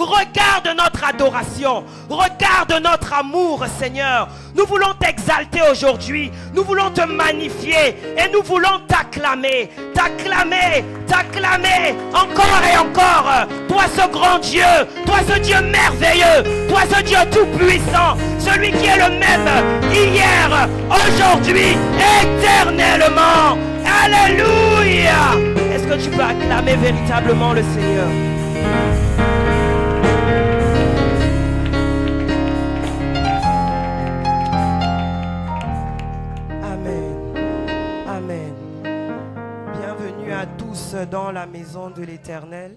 Regarde notre adoration. Regarde notre amour, Seigneur. Nous voulons t'exalter aujourd'hui. Nous voulons te magnifier. Et nous voulons t'acclamer. T'acclamer. T'acclamer. Encore et encore. Toi ce grand Dieu. Toi ce Dieu merveilleux. Toi ce Dieu tout-puissant. Celui qui est le même hier, aujourd'hui, éternellement. Alléluia. Est-ce que tu peux acclamer véritablement le Seigneur? Dans la maison de l'Éternel.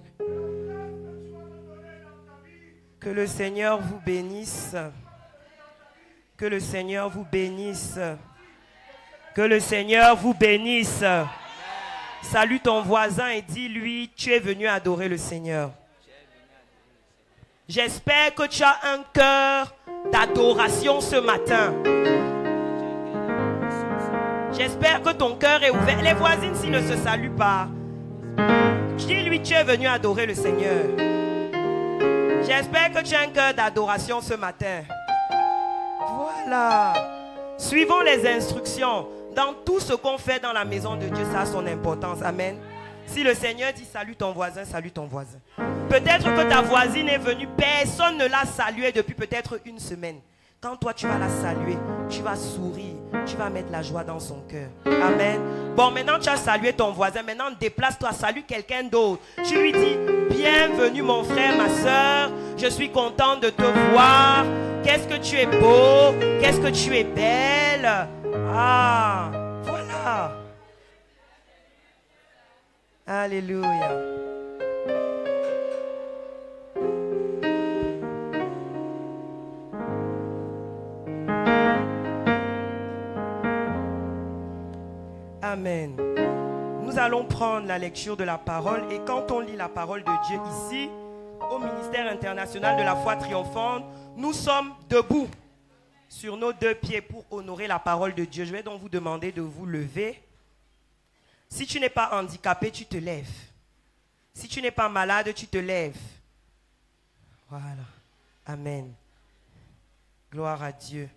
Que le Seigneur vous bénisse. Que le Seigneur vous bénisse. Que le Seigneur vous bénisse. Salue ton voisin et dis-lui, tu es venu adorer le Seigneur. J'espère que tu as un cœur d'adoration ce matin. J'espère que ton cœur est ouvert. Les voisines, s'ils ne se saluent pas, dis-lui, tu es venu adorer le Seigneur. J'espère que tu as un cœur d'adoration ce matin. Voilà. Suivons les instructions. Dans tout ce qu'on fait dans la maison de Dieu, ça a son importance. Amen. Si le Seigneur dit salue ton voisin, salue ton voisin. Peut-être que ta voisine est venue, personne ne l'a saluée depuis peut-être une semaine. Quand toi tu vas la saluer, tu vas sourire, tu vas mettre la joie dans son cœur. Amen. Bon, maintenant tu as salué ton voisin, maintenant déplace-toi, salue quelqu'un d'autre. Tu lui dis, bienvenue mon frère, ma soeur, je suis content de te voir. Qu'est-ce que tu es beau, qu'est-ce que tu es belle. Ah, voilà. Alléluia. Amen. Nous allons prendre la lecture de la parole et quand on lit la parole de Dieu ici, au ministère international de la foi triomphante, nous sommes debout sur nos deux pieds pour honorer la parole de Dieu. Je vais donc vous demander de vous lever. Si tu n'es pas handicapé, tu te lèves. Si tu n'es pas malade, tu te lèves. Voilà. Amen. Gloire à Dieu.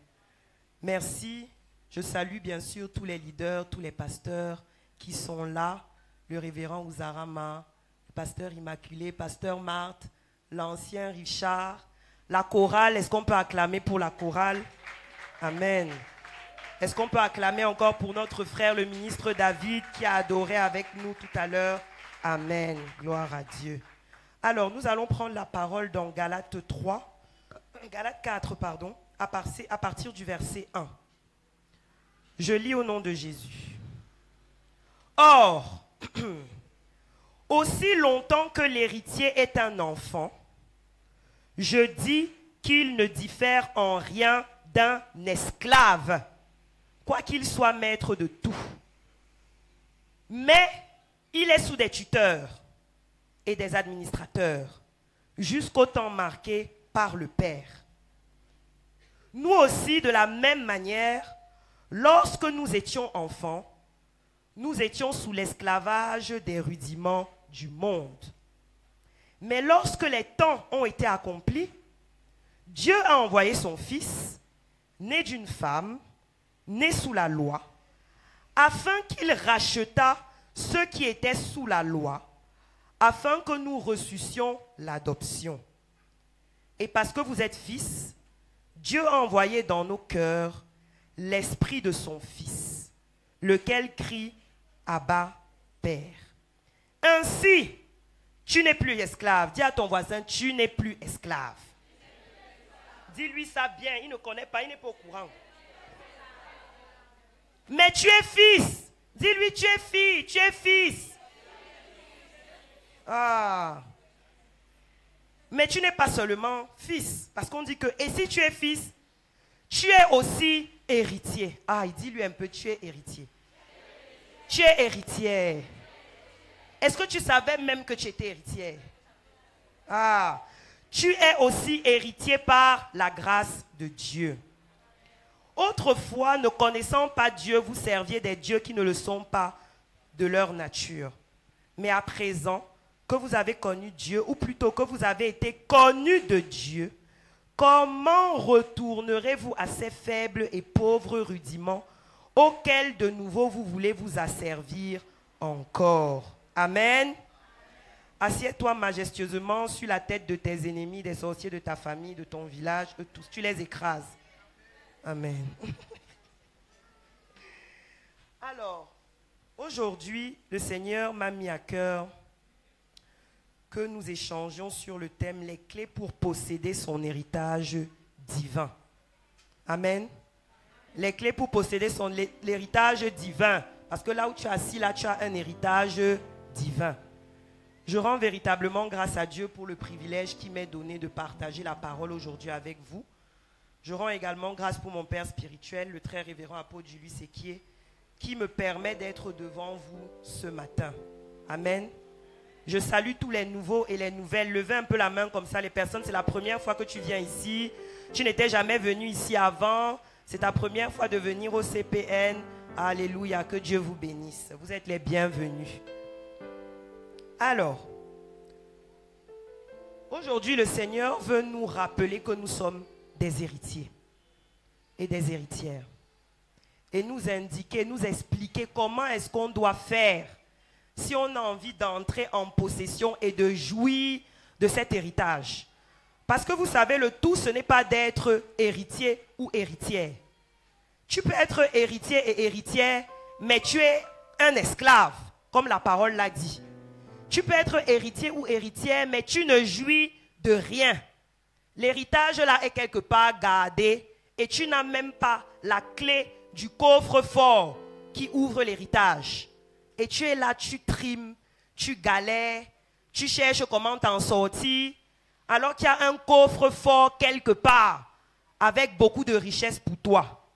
Merci. Je salue bien sûr tous les leaders, tous les pasteurs qui sont là. Le révérend Ouzarama, le pasteur Immaculé, pasteur Marthe, l'ancien Richard, la chorale. Est-ce qu'on peut acclamer pour la chorale? Amen. Est-ce qu'on peut acclamer encore pour notre frère le ministre David qui a adoré avec nous tout à l'heure? Amen. Gloire à Dieu. Alors nous allons prendre la parole dans Galates 4, pardon, à partir du verset 1. Je lis au nom de Jésus. Or, aussi longtemps que l'héritier est un enfant, je dis qu'il ne diffère en rien d'un esclave, quoiqu'il soit maître de tout. Mais il est sous des tuteurs et des administrateurs, jusqu'au temps marqué par le Père. Nous aussi, de la même manière, lorsque nous étions enfants, nous étions sous l'esclavage des rudiments du monde. Mais lorsque les temps ont été accomplis, Dieu a envoyé son Fils, né d'une femme, né sous la loi, afin qu'il rachetât ceux qui étaient sous la loi, afin que nous reçussions l'adoption. Et parce que vous êtes fils, Dieu a envoyé dans nos cœurs l'esprit de son Fils, lequel crie « Abba, Père ». Ainsi, tu n'es plus esclave. Dis à ton voisin, tu n'es plus esclave. Dis-lui ça bien, il ne connaît pas, il n'est pas au courant. Mais tu es fils. Dis-lui, tu es fille, tu es fils. Ah. Mais tu n'es pas seulement fils. Parce qu'on dit que, et si tu es fils, tu es aussi héritier. Ah, il dit lui un peu, tu es héritier. Tu es héritière. Est-ce que tu savais même que tu étais héritière? Ah, tu es aussi héritier par la grâce de Dieu. Autrefois, ne connaissant pas Dieu, vous serviez des dieux qui ne le sont pas de leur nature. Mais à présent, que vous avez connu Dieu, ou plutôt que vous avez été connu de Dieu, comment retournerez-vous à ces faibles et pauvres rudiments auxquels de nouveau vous voulez vous asservir encore? Amen. Assieds-toi majestueusement sur la tête de tes ennemis, des sorciers de ta famille, de ton village, de tous. Tu les écrases. Amen. Alors, aujourd'hui, le Seigneur m'a mis à cœur que nous échangions sur le thème « Les clés pour posséder son héritage divin ». Amen. Les clés pour posséder l'héritage divin. Parce que là où tu es assis, là, tu as un héritage divin. Je rends véritablement grâce à Dieu pour le privilège qui m'est donné de partager la parole aujourd'hui avec vous. Je rends également grâce pour mon Père spirituel, le très révérend apôtre Julius Séquier, qui me permet d'être devant vous ce matin. Amen. Je salue tous les nouveaux et les nouvelles. Levez un peu la main comme ça, les personnes. C'est la première fois que tu viens ici. Tu n'étais jamais venu ici avant. C'est ta première fois de venir au CPN. Alléluia, que Dieu vous bénisse. Vous êtes les bienvenus. Alors, aujourd'hui, le Seigneur veut nous rappeler que nous sommes des héritiers et des héritières. Et nous indiquer, nous expliquer comment est-ce qu'on doit faire si on a envie d'entrer en possession et de jouir de cet héritage. Parce que vous savez, le tout, ce n'est pas d'être héritier ou héritière. Tu peux être héritier et héritière, mais tu es un esclave, comme la parole l'a dit. Tu peux être héritier ou héritière, mais tu ne jouis de rien. L'héritage là est quelque part gardé et tu n'as même pas la clé du coffre-fort qui ouvre l'héritage. Et tu es là, tu trimes, tu galères, tu cherches comment t'en sortir, alors qu'il y a un coffre-fort quelque part avec beaucoup de richesses pour toi.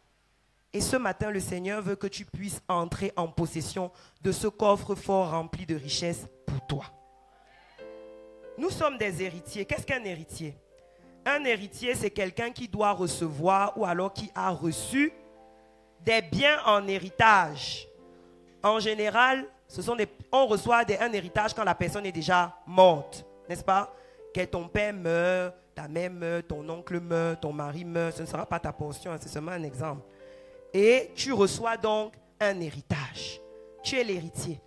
Et ce matin, le Seigneur veut que tu puisses entrer en possession de ce coffre-fort rempli de richesses pour toi. Nous sommes des héritiers. Qu'est-ce qu'un héritier? Un héritier, c'est quelqu'un qui doit recevoir ou alors qui a reçu des biens en héritage. En général, on reçoit un héritage quand la personne est déjà morte, n'est-ce pas? Que ton père meurt, ta mère meurt, ton oncle meurt, ton mari meurt, ce ne sera pas ta portion, c'est seulement un exemple. Et tu reçois donc un héritage. Tu es l'héritier.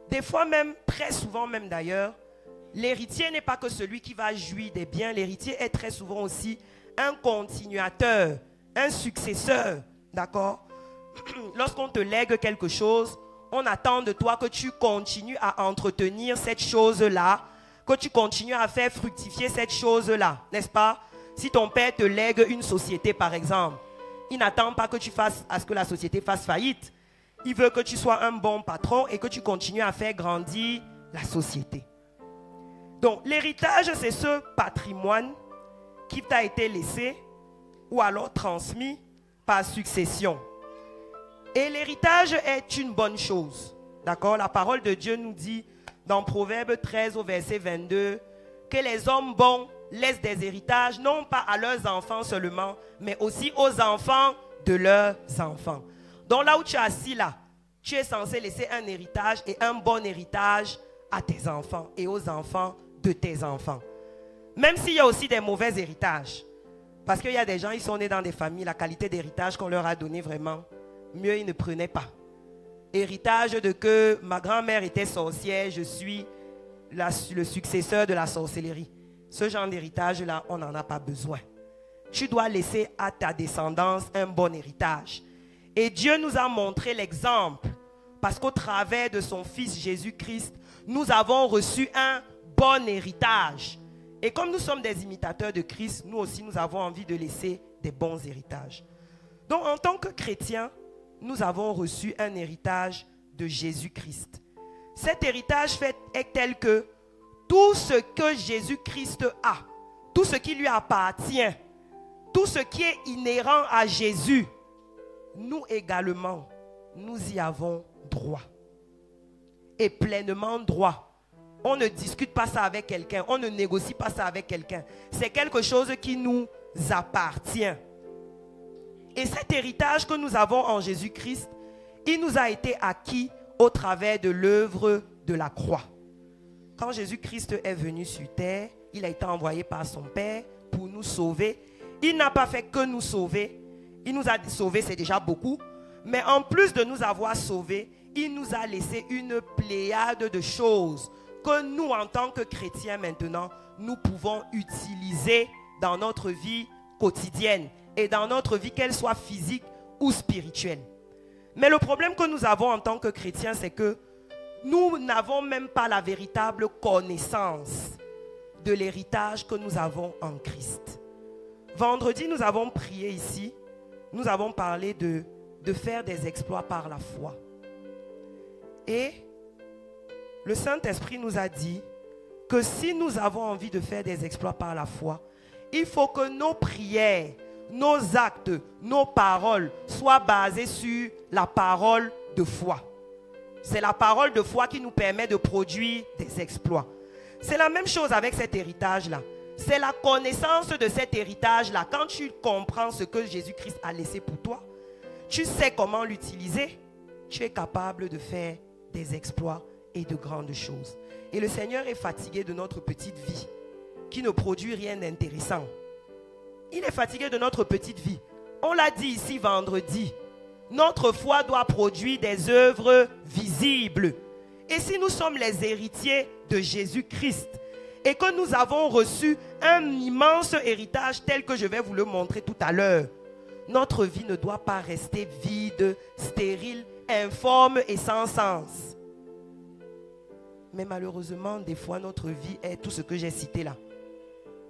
Des fois même, très souvent même d'ailleurs, l'héritier n'est pas que celui qui va jouir des biens. L'héritier est très souvent aussi un continuateur, un successeur, d'accord? Lorsqu'on te lègue quelque chose, on attend de toi que tu continues à entretenir cette chose-là, que tu continues à faire fructifier cette chose-là, n'est-ce pas? Si ton père te lègue une société, par exemple, il n'attend pas que tu fasses à ce que la société fasse faillite. Il veut que tu sois un bon patron et que tu continues à faire grandir la société. Donc, l'héritage, c'est ce patrimoine qui t'a été laissé ou alors transmis par succession. Et l'héritage est une bonne chose. D'accord? La parole de Dieu nous dit dans Proverbe 13 au verset 22 que les hommes bons laissent des héritages, non pas à leurs enfants seulement, mais aussi aux enfants de leurs enfants. Donc là où tu es assis là, tu es censé laisser un héritage et un bon héritage à tes enfants et aux enfants de tes enfants. Même s'il y a aussi des mauvais héritages. Parce qu'il y a des gens, ils sont nés dans des familles, la qualité d'héritage qu'on leur a donné vraiment, mieux ils ne prenaient pas. Héritage de que ma grand-mère était sorcière, je suis le successeur de la sorcellerie. Ce genre d'héritage-là, on n'en a pas besoin. Tu dois laisser à ta descendance un bon héritage. Et Dieu nous a montré l'exemple. Parce qu'au travers de son Fils Jésus-Christ, nous avons reçu un bon héritage. Et comme nous sommes des imitateurs de Christ, nous aussi, nous avons envie de laisser des bons héritages. Donc, en tant que chrétiens, nous avons reçu un héritage de Jésus-Christ. Cet héritage est tel que tout ce que Jésus-Christ a, tout ce qui lui appartient, tout ce qui est inhérent à Jésus, nous également, nous y avons droit. Et pleinement droit. On ne discute pas ça avec quelqu'un, on ne négocie pas ça avec quelqu'un. C'est quelque chose qui nous appartient. Et cet héritage que nous avons en Jésus-Christ, il nous a été acquis au travers de l'œuvre de la croix. quand Jésus-Christ est venu sur terre, il a été envoyé par son Père pour nous sauver. Il n'a pas fait que nous sauver. Il nous a sauvés, c'est déjà beaucoup. Mais en plus de nous avoir sauvés, il nous a laissé une pléiade de choses que nous, en tant que chrétiens maintenant, nous pouvons utiliser dans notre vie quotidienne et dans notre vie, qu'elle soit physique ou spirituelle. Mais le problème que nous avons en tant que chrétiens, c'est que nous n'avons même pas la véritable connaissance de l'héritage que nous avons en Christ. Vendredi, nous avons prié ici. Nous avons parlé de faire des exploits par la foi. Et le Saint-Esprit nous a dit que si nous avons envie de faire des exploits par la foi, il faut que nos prières, nos actes, nos paroles soient basées sur la parole de foi. C'est la parole de foi qui nous permet de produire des exploits. C'est la même chose avec cet héritage-là. C'est la connaissance de cet héritage-là. Quand tu comprends ce que Jésus-Christ a laissé pour toi, tu sais comment l'utiliser, tu es capable de faire des exploits et de grandes choses. Et le Seigneur est fatigué de notre petite vie, qui ne produit rien d'intéressant. Il est fatigué de notre petite vie. On l'a dit ici vendredi. Notre foi doit produire des œuvres visibles. Et si nous sommes les héritiers de Jésus-Christ et que nous avons reçu un immense héritage tel que je vais vous le montrer tout à l'heure, notre vie ne doit pas rester vide, stérile, informe et sans sens. Mais malheureusement, des fois, notre vie est tout ce que j'ai cité là.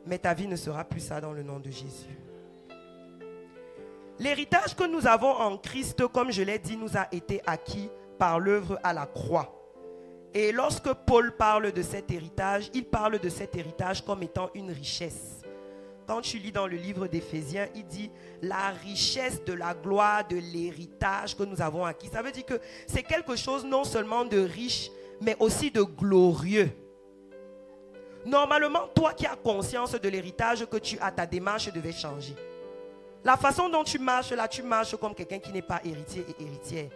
Mais ta vie ne sera plus ça dans le nom de Jésus. L'héritage que nous avons en Christ, comme je l'ai dit, nous a été acquis par l'œuvre à la croix. Et lorsque Paul parle de cet héritage, il parle de cet héritage comme étant une richesse. Quand tu lis dans le livre d'Éphésiens, il dit la richesse de la gloire de l'héritage que nous avons acquis. Ça veut dire que c'est quelque chose non seulement de riche, mais aussi de glorieux. Normalement, toi qui as conscience de l'héritage que tu as, ta démarche devait changer. La façon dont tu marches là, tu marches comme quelqu'un qui n'est pas héritier et héritière.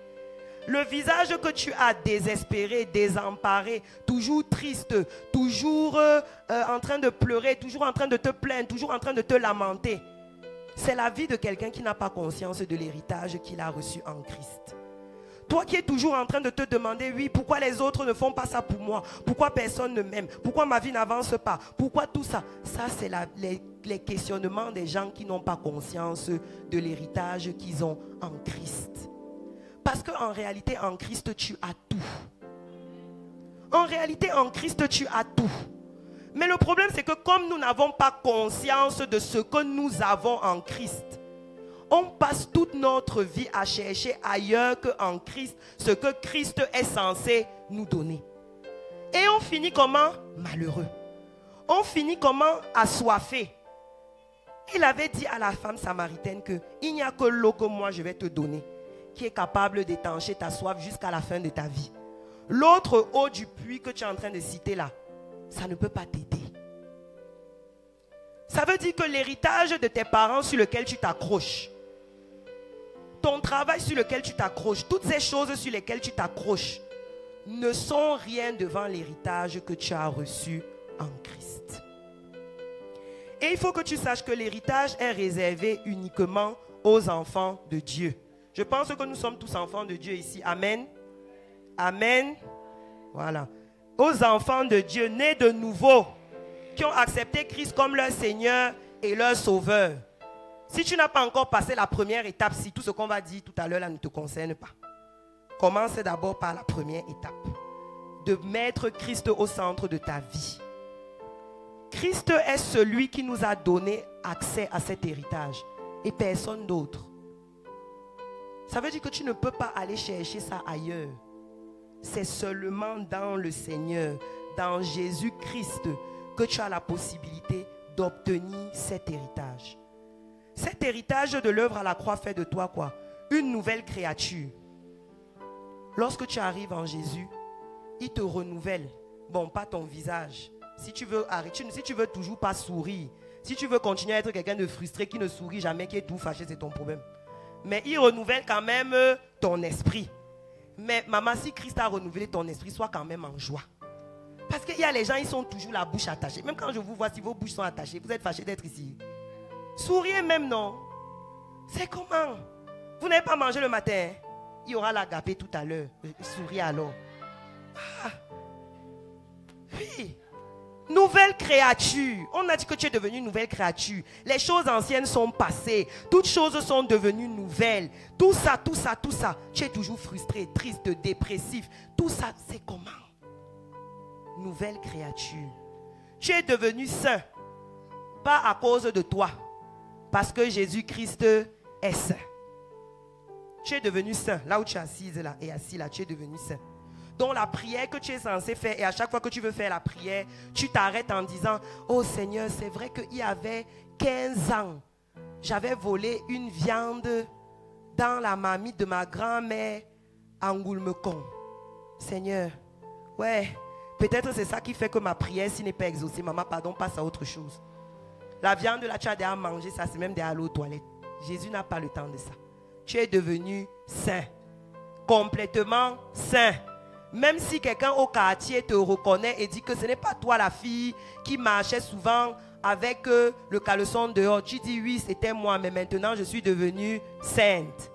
Le visage que tu as désespéré, désemparé, toujours triste, toujours en train de pleurer, toujours en train de te plaindre, toujours en train de te lamenter, c'est la vie de quelqu'un qui n'a pas conscience de l'héritage qu'il a reçu en Christ. Toi qui es toujours en train de te demander, oui, pourquoi les autres ne font pas ça pour moi? Pourquoi personne ne m'aime? Pourquoi ma vie n'avance pas? Pourquoi tout ça? Ça, c'est les questionnements des gens qui n'ont pas conscience de l'héritage qu'ils ont en Christ. Parce qu'en réalité, en Christ, tu as tout. En réalité, en Christ, tu as tout. Mais le problème, c'est que comme nous n'avons pas conscience de ce que nous avons en Christ, on passe toute notre vie à chercher ailleurs qu'en Christ ce que Christ est censé nous donner. Et on finit comment? Malheureux. On finit comment? Assoiffé. Il avait dit à la femme samaritaine qu'il n'y a que l'eau que moi je vais te donner qui est capable d'étancher ta soif jusqu'à la fin de ta vie. L'autre eau du puits que tu es en train de citer là, ça ne peut pas t'aider. Ça veut dire que l'héritage de tes parents sur lequel tu t'accroches, ton travail sur lequel tu t'accroches, toutes ces choses sur lesquelles tu t'accroches, ne sont rien devant l'héritage que tu as reçu en Christ. Et il faut que tu saches que l'héritage est réservé uniquement aux enfants de Dieu. Je pense que nous sommes tous enfants de Dieu ici. Amen. Amen. Voilà. Aux enfants de Dieu, nés de nouveau, qui ont accepté Christ comme leur Seigneur et leur Sauveur. Si tu n'as pas encore passé la première étape, si tout ce qu'on va dire tout à l'heure là ne te concerne pas, commence d'abord par la première étape. De mettre Christ au centre de ta vie. Christ est celui qui nous a donné accès à cet héritage et personne d'autre. Ça veut dire que tu ne peux pas aller chercher ça ailleurs. C'est seulement dans le Seigneur, dans Jésus-Christ, que tu as la possibilité d'obtenir cet héritage. Cet héritage de l'œuvre à la croix fait de toi quoi? Une nouvelle créature. Lorsque tu arrives en Jésus, il te renouvelle. Bon, pas ton visage. Si tu veux arrêter, si tu veux toujours pas sourire, si tu veux continuer à être quelqu'un de frustré qui ne sourit jamais, qui est tout fâché, c'est ton problème. Mais il renouvelle quand même ton esprit. Mais maman, si Christ a renouvelé ton esprit, sois quand même en joie. Parce qu'il y a les gens, ils sont toujours la bouche attachée. Même quand je vous vois, si vos bouches sont attachées, vous êtes fâchés d'être ici. Souriez même, non? C'est comment? Vous n'avez pas mangé le matin. Il y aura l'agapé tout à l'heure. Souriez alors. Ah. Oui. Nouvelle créature. On a dit que tu es devenu une nouvelle créature. Les choses anciennes sont passées. Toutes choses sont devenues nouvelles. Tout ça. Tu es toujours frustré, triste, dépressif. Tout ça, c'est comment? Nouvelle créature. Tu es devenu saint. Pas à cause de toi. Parce que Jésus-Christ est saint. Tu es devenu saint. Là où tu es assise là et assis là, tu es devenu saint. Donc la prière que tu es censé faire, et à chaque fois que tu veux faire la prière, tu t'arrêtes en disant, oh Seigneur, c'est vrai qu'il y avait 15 ans, j'avais volé une viande dans la marmite de ma grand-mère à Ngoulmekong. Seigneur, ouais, peut-être c'est ça qui fait que ma prière, s'il n'est pas exaucée, maman, pardon, passe à autre chose. La viande là, tu as déjà mangé, ça c'est même déjà aller aux toilettes. Jésus n'a pas le temps de ça. Tu es devenu saint, complètement saint. Même si quelqu'un au quartier te reconnaît et dit que ce n'est pas toi la fille qui marchait souvent avec le caleçon dehors. Tu dis oui, c'était moi, mais maintenant je suis devenue sainte.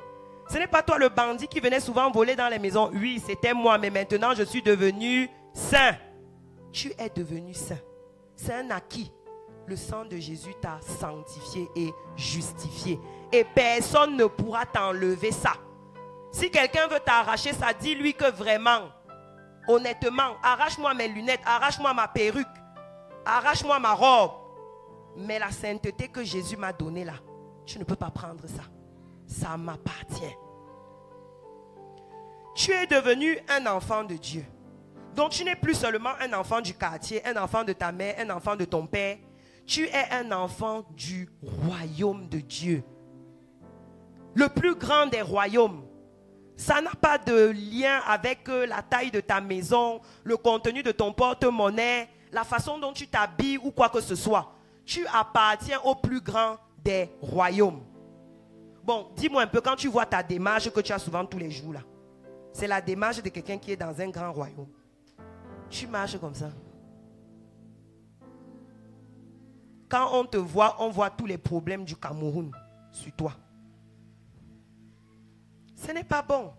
Ce n'est pas toi le bandit qui venait souvent voler dans les maisons. Oui, c'était moi, mais maintenant je suis devenu saint. Tu es devenu saint. C'est un acquis. Le sang de Jésus t'a sanctifié et justifié. Et personne ne pourra t'enlever ça. Si quelqu'un veut t'arracher ça, dis-lui que vraiment, honnêtement, arrache-moi mes lunettes, arrache-moi ma perruque, arrache-moi ma robe. Mais la sainteté que Jésus m'a donnée là, tu ne peux pas prendre ça. Ça m'appartient. Tu es devenu un enfant de Dieu. Donc tu n'es plus seulement un enfant du quartier, un enfant de ta mère, un enfant de ton père. Tu es un enfant du royaume de Dieu. Le plus grand des royaumes. Ça n'a pas de lien avec la taille de ta maison, le contenu de ton porte-monnaie, la façon dont tu t'habilles ou quoi que ce soit. Tu appartiens au plus grand des royaumes. Bon, dis-moi un peu, quand tu vois ta démarche que tu as souvent tous les jours là, c'est la démarche de quelqu'un qui est dans un grand royaume. Tu marches comme ça. Quand on te voit, on voit tous les problèmes du Cameroun sur toi. Ce n'est pas bon.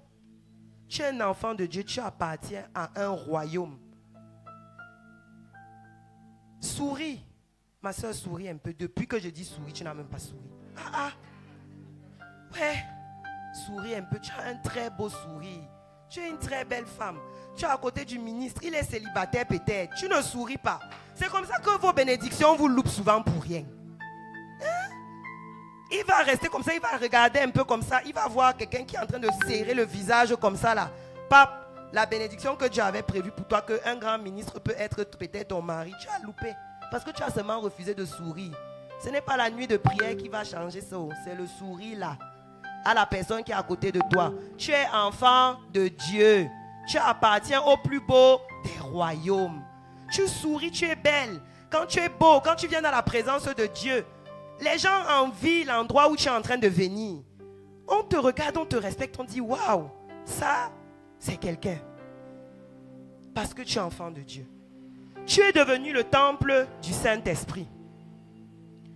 Tu es un enfant de Dieu, tu appartiens à un royaume. Souris. Ma soeur sourit un peu. Depuis que je dis souris, tu n'as même pas souri. Ouais. Souris un peu. Tu as un très beau sourire. Tu es une très belle femme. Tu es à côté du ministre. Il est célibataire peut-être. Tu ne souris pas. C'est comme ça que vos bénédictions vous loupent souvent pour rien. Il va rester comme ça, il va regarder un peu comme ça. Il va voir quelqu'un qui est en train de serrer le visage comme ça là. Pape, la bénédiction que Dieu avait prévue pour toi, qu'un grand ministre peut être peut-être ton mari, tu as loupé. Parce que tu as seulement refusé de sourire. Ce n'est pas la nuit de prière qui va changer ça. C'est le sourire là. À la personne qui est à côté de toi. Tu es enfant de Dieu. Tu appartiens au plus beau des royaumes. Tu souris, tu es belle. Quand tu es beau, quand tu viens dans la présence de Dieu, les gens envient l'endroit où tu es en train de venir. On te regarde, on te respecte, on dit waouh, ça c'est quelqu'un. Parce que tu es enfant de Dieu. Tu es devenu le temple du Saint-Esprit.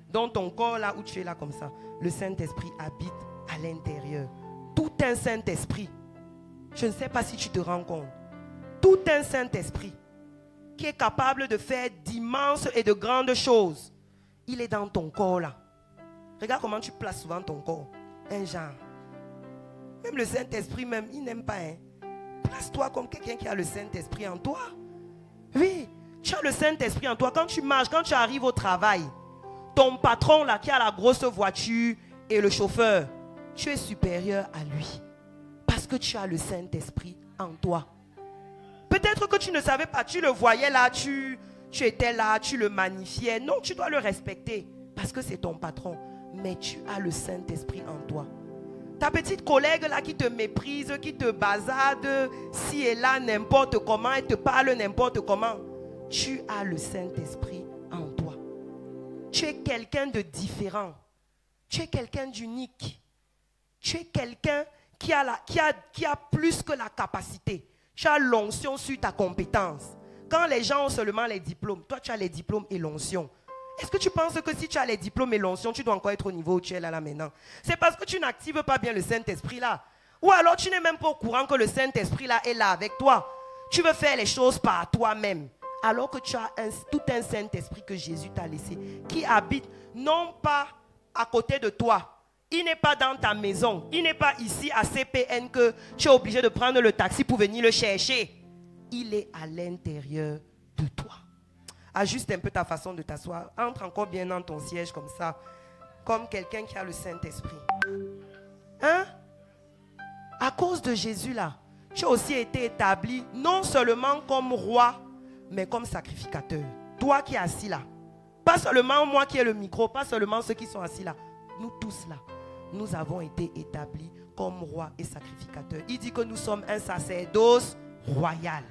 Dans ton corps là où tu es là comme ça, le Saint-Esprit habite à l'intérieur. Tout un Saint-Esprit. Je ne sais pas si tu te rends compte. Tout un Saint-Esprit qui est capable de faire d'immenses et de grandes choses. Il est dans ton corps là. Regarde comment tu places souvent ton corps. Un genre. Même le Saint-Esprit même, il n'aime pas. Place-toi comme quelqu'un qui a le Saint-Esprit en toi. Oui, tu as le Saint-Esprit en toi. Quand tu marches, quand tu arrives au travail, ton patron là qui a la grosse voiture et le chauffeur, tu es supérieur à lui. Parce que tu as le Saint-Esprit en toi. Peut-être que tu ne savais pas, tu le voyais là, tu étais là, tu le magnifiais. Non, tu dois le respecter parce que c'est ton patron. Mais tu as le Saint-Esprit en toi. Ta petite collègue là qui te méprise, qui te bazarde, si et là n'importe comment, elle te parle n'importe comment. Tu as le Saint-Esprit en toi. Tu es quelqu'un de différent. Tu es quelqu'un d'unique. Tu es quelqu'un qui a plus que la capacité. Tu as l'onction sur ta compétence. quand les gens ont seulement les diplômes, toi tu as les diplômes et l'onction. Est-ce que tu penses que si tu as les diplômes et l'onction, tu dois encore être au niveau où tu es là maintenant? C'est parce que tu n'actives pas bien le Saint-Esprit là. Ou alors tu n'es même pas au courant que le Saint-Esprit là est là avec toi. Tu veux faire les choses par toi-même. Alors que tu as tout un Saint-Esprit que Jésus t'a laissé, qui habite non pas à côté de toi. Il n'est pas dans ta maison. Il n'est pas ici à CPN que tu es obligé de prendre le taxi pour venir le chercher. Il est à l'intérieur de toi. Ajuste un peu ta façon de t'asseoir. Entre encore bien dans ton siège comme ça. Comme quelqu'un qui a le Saint-Esprit. Hein? À cause de Jésus là, tu as aussi été établi non seulement comme roi, mais comme sacrificateur. Toi qui es assis là. Pas seulement moi qui ai le micro, pas seulement ceux qui sont assis là. Nous tous là, nous avons été établis comme rois et sacrificateurs. Il dit que nous sommes un sacerdoce royal.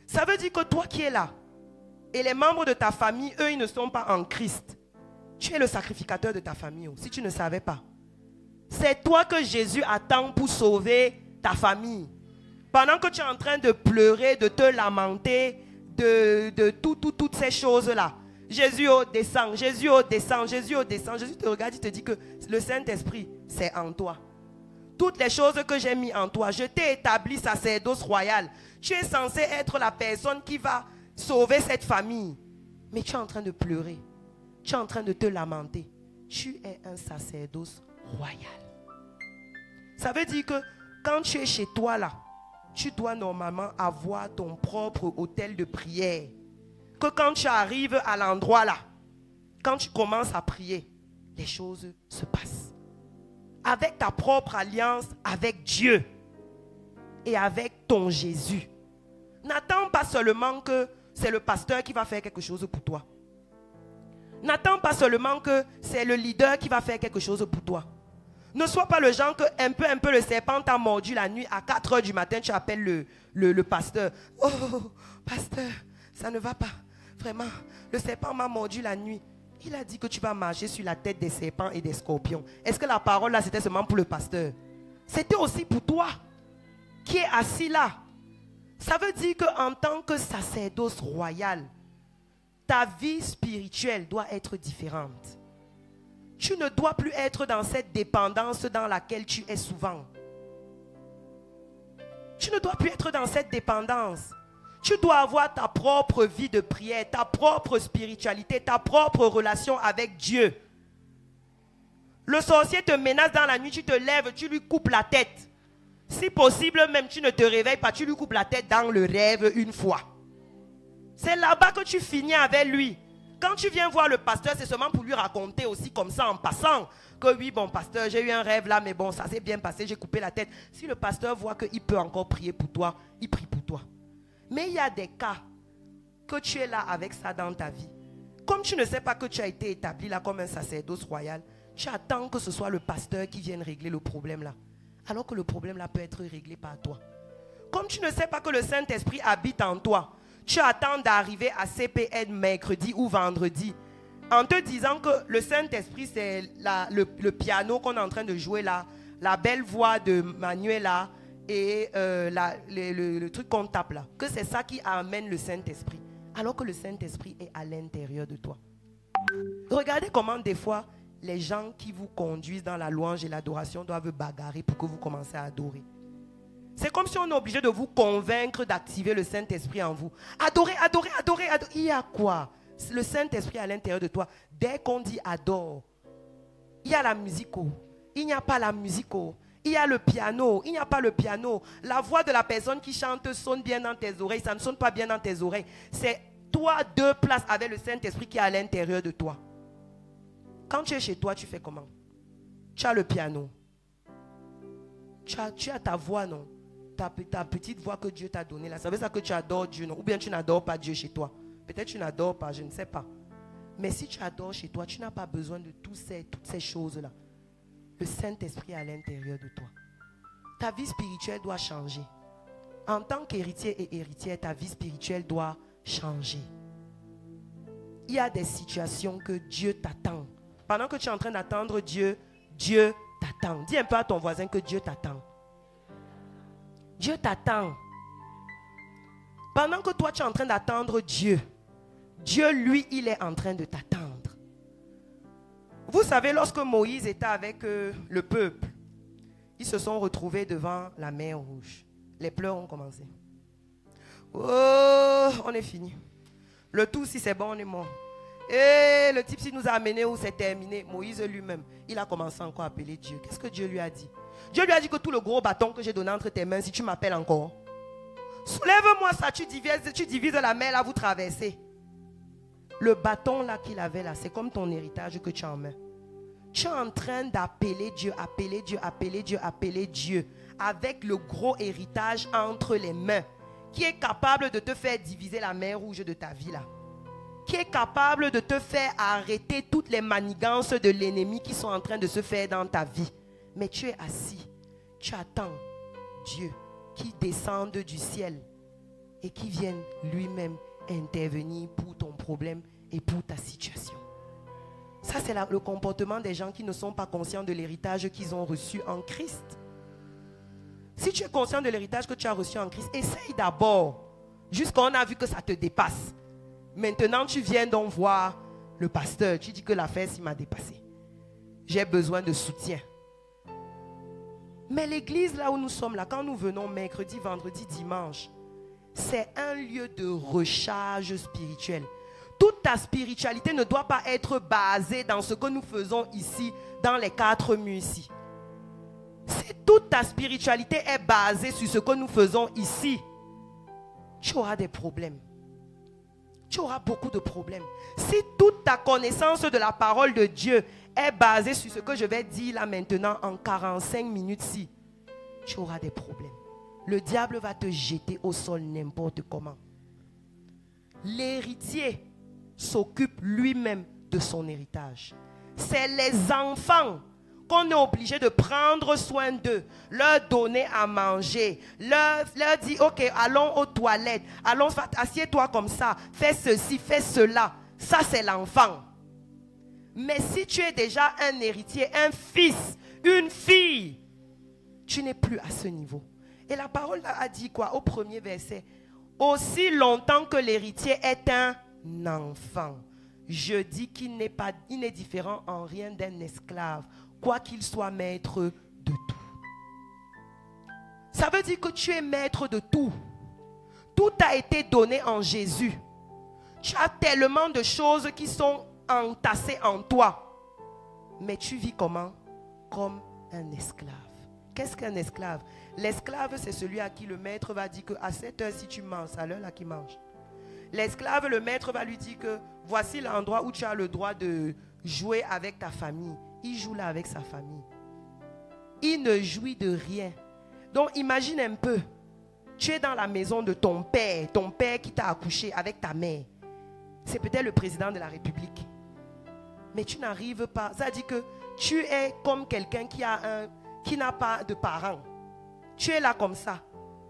Ça veut dire que toi qui es là, et les membres de ta famille, eux, ils ne sont pas en Christ. Tu es le sacrificateur de ta famille, si tu ne savais pas. C'est toi que Jésus attend pour sauver ta famille. Pendant que tu es en train de pleurer, de te lamenter, de toutes ces choses-là. Jésus descend, Jésus descend, Jésus descend. Jésus te regarde, il te dit que le Saint-Esprit, c'est en toi. Toutes les choses que j'ai mis en toi, je t'ai établi sacerdoce royal. Tu es censé être la personne qui va sauver cette famille. Mais tu es en train de pleurer. Tu es en train de te lamenter. Tu es un sacerdoce royal. Ça veut dire que quand tu es chez toi là, tu dois normalement avoir ton propre hôtel de prière. Que quand tu arrives à l'endroit là, quand tu commences à prier, les choses se passent. Avec ta propre alliance avec Dieu et avec ton Jésus. N'attends pas seulement que c'est le pasteur qui va faire quelque chose pour toi. N'attends pas seulement que c'est le leader qui va faire quelque chose pour toi. Ne sois pas le genre que un peu le serpent t'a mordu la nuit à 4 h du matin, tu appelles le pasteur. Oh, pasteur, ça ne va pas. Vraiment, le serpent m'a mordu la nuit. Il a dit que tu vas marcher sur la tête des serpents et des scorpions. Est-ce que la parole là, c'était seulement pour le pasteur? C'était aussi pour toi qui est assis là. Ça veut dire qu'en tant que sacerdoce royal, ta vie spirituelle doit être différente. Tu ne dois plus être dans cette dépendance dans laquelle tu es souvent. Tu ne dois plus être dans cette dépendance. Tu dois avoir ta propre vie de prière, ta propre spiritualité, ta propre relation avec Dieu. Le sorcier te menace dans la nuit, tu te lèves, tu lui coupes la tête. Si possible, même tu ne te réveilles pas, tu lui coupes la tête dans le rêve une fois. C'est là-bas que tu finis avec lui. Quand tu viens voir le pasteur, c'est seulement pour lui raconter aussi comme ça en passant que oui, bon pasteur, j'ai eu un rêve là, mais bon, ça s'est bien passé, j'ai coupé la tête. Si le pasteur voit qu'il peut encore prier pour toi, il prie pour toi. Mais il y a des cas que tu es là avec ça dans ta vie. Comme tu ne sais pas que tu as été établi là comme un sacerdoce royal, tu attends que ce soit le pasteur qui vienne régler le problème là. Alors que le problème là peut être réglé par toi. Comme tu ne sais pas que le Saint-Esprit habite en toi, tu attends d'arriver à CPN mercredi ou vendredi en te disant que le Saint-Esprit c'est le piano qu'on est en train de jouer là, la belle voix de Manuela et le truc qu'on tape là, que c'est ça qui amène le Saint-Esprit, alors que le Saint-Esprit est à l'intérieur de toi. Regardez comment des fois les gens qui vous conduisent dans la louange et l'adoration doivent bagarrer pour que vous commencez à adorer. C'est comme si on est obligé de vous convaincre d'activer le Saint-Esprit en vous. Adorez, adorez, adorez, adorez. Il y a quoi? Le Saint-Esprit à l'intérieur de toi. Dès qu'on dit adore, il y a la musique. Il n'y a pas la musique. Il y a le piano. Il n'y a pas le piano. La voix de la personne qui chante sonne bien dans tes oreilles. Ça ne sonne pas bien dans tes oreilles. C'est toi deux places avec le Saint-Esprit qui est à l'intérieur de toi. Quand tu es chez toi, tu fais comment? Tu as le piano. Tu as ta voix, non? Ta petite voix que Dieu t'a donnée là. Ça veut dire que tu adores Dieu, non? Ou bien tu n'adores pas Dieu chez toi. Peut-être tu n'adores pas, je ne sais pas. Mais si tu adores chez toi, tu n'as pas besoin de toutes ces choses-là. Le Saint-Esprit est à l'intérieur de toi. Ta vie spirituelle doit changer. En tant qu'héritier et héritière, ta vie spirituelle doit changer. Il y a des situations que Dieu t'attend. Pendant que tu es en train d'attendre Dieu, Dieu t'attend. Dis un peu à ton voisin que Dieu t'attend. Dieu t'attend. Pendant que toi, tu es en train d'attendre Dieu, Dieu, lui, il est en train de t'attendre. Vous savez, lorsque Moïse était avec le peuple, ils se sont retrouvés devant la mer Rouge. Les pleurs ont commencé. Oh, on est fini. Le tout, si c'est bon, on est mort. Et le type, s'il nous a amené où c'est terminé, Moïse lui-même, il a commencé encore à appeler Dieu. Qu'est-ce que Dieu lui a dit? Dieu lui a dit que tout le gros bâton que j'ai donné entre tes mains, si tu m'appelles encore, soulève-moi ça, tu divises la mer là, vous traversez. Le bâton là qu'il avait là, c'est comme ton héritage que tu as en main. Tu es en train d'appeler Dieu, appeler Dieu, appeler Dieu, appeler Dieu, avec le gros héritage entre les mains, qui est capable de te faire diviser la mer Rouge de ta vie là. Qui est capable de te faire arrêter toutes les manigances de l'ennemi qui sont en train de se faire dans ta vie. Mais tu es assis, tu attends Dieu qui descende du ciel et qui vienne lui-même intervenir pour ton problème et pour ta situation. Ça, c'est le comportement des gens qui ne sont pas conscients de l'héritage qu'ils ont reçu en Christ. Si tu es conscient de l'héritage que tu as reçu en Christ, essaye d'abord, jusqu'à on a vu que ça te dépasse. Maintenant, tu viens donc voir le pasteur. Tu dis que l'affaire s'il m'a dépassé. J'ai besoin de soutien. Mais l'église, là où nous sommes, là, quand nous venons mercredi, vendredi, dimanche, c'est un lieu de recharge spirituelle. Toute ta spiritualité ne doit pas être basée dans ce que nous faisons ici, dans les 4 murs ici. Si toute ta spiritualité est basée sur ce que nous faisons ici, tu auras des problèmes. Tu auras beaucoup de problèmes. Si toute ta connaissance de la parole de Dieu est basée sur ce que je vais dire là maintenant en 45 minutes-ci, tu auras des problèmes. Le diable va te jeter au sol n'importe comment. L'héritier s'occupe lui-même de son héritage. C'est les enfants qu'on est obligé de prendre soin d'eux, leur donner à manger, leur dire, ok, allons aux toilettes, allons, assieds-toi comme ça, fais ceci, fais cela. Ça, c'est l'enfant. Mais si tu es déjà un héritier, un fils, une fille, tu n'es plus à ce niveau. Et la parole a dit quoi au premier verset? Aussi longtemps que l'héritier est un enfant, je dis qu'il n'est pas, il n'est différent en rien d'un esclave, quoi qu'il soit maître de tout. Ça veut dire que tu es maître de tout. Tout a été donné en Jésus. Tu as tellement de choses qui sont entassées en toi. Mais tu vis comment? Comme un esclave. Qu'est-ce qu'un esclave? L'esclave, c'est celui à qui le maître va dire qu'à cette heure, si tu manges, c'est à l'heure là qu'il mange. L'esclave, le maître va lui dire que voici l'endroit où tu as le droit de jouer avec ta famille. Il joue là avec sa famille. Il ne jouit de rien. Donc imagine un peu. Tu es dans la maison de ton père qui t'a accouché avec ta mère. C'est peut-être le président de la République. Mais tu n'arrives pas. Ça dit que tu es comme quelqu'un qui n'a pas de parents. Tu es là comme ça.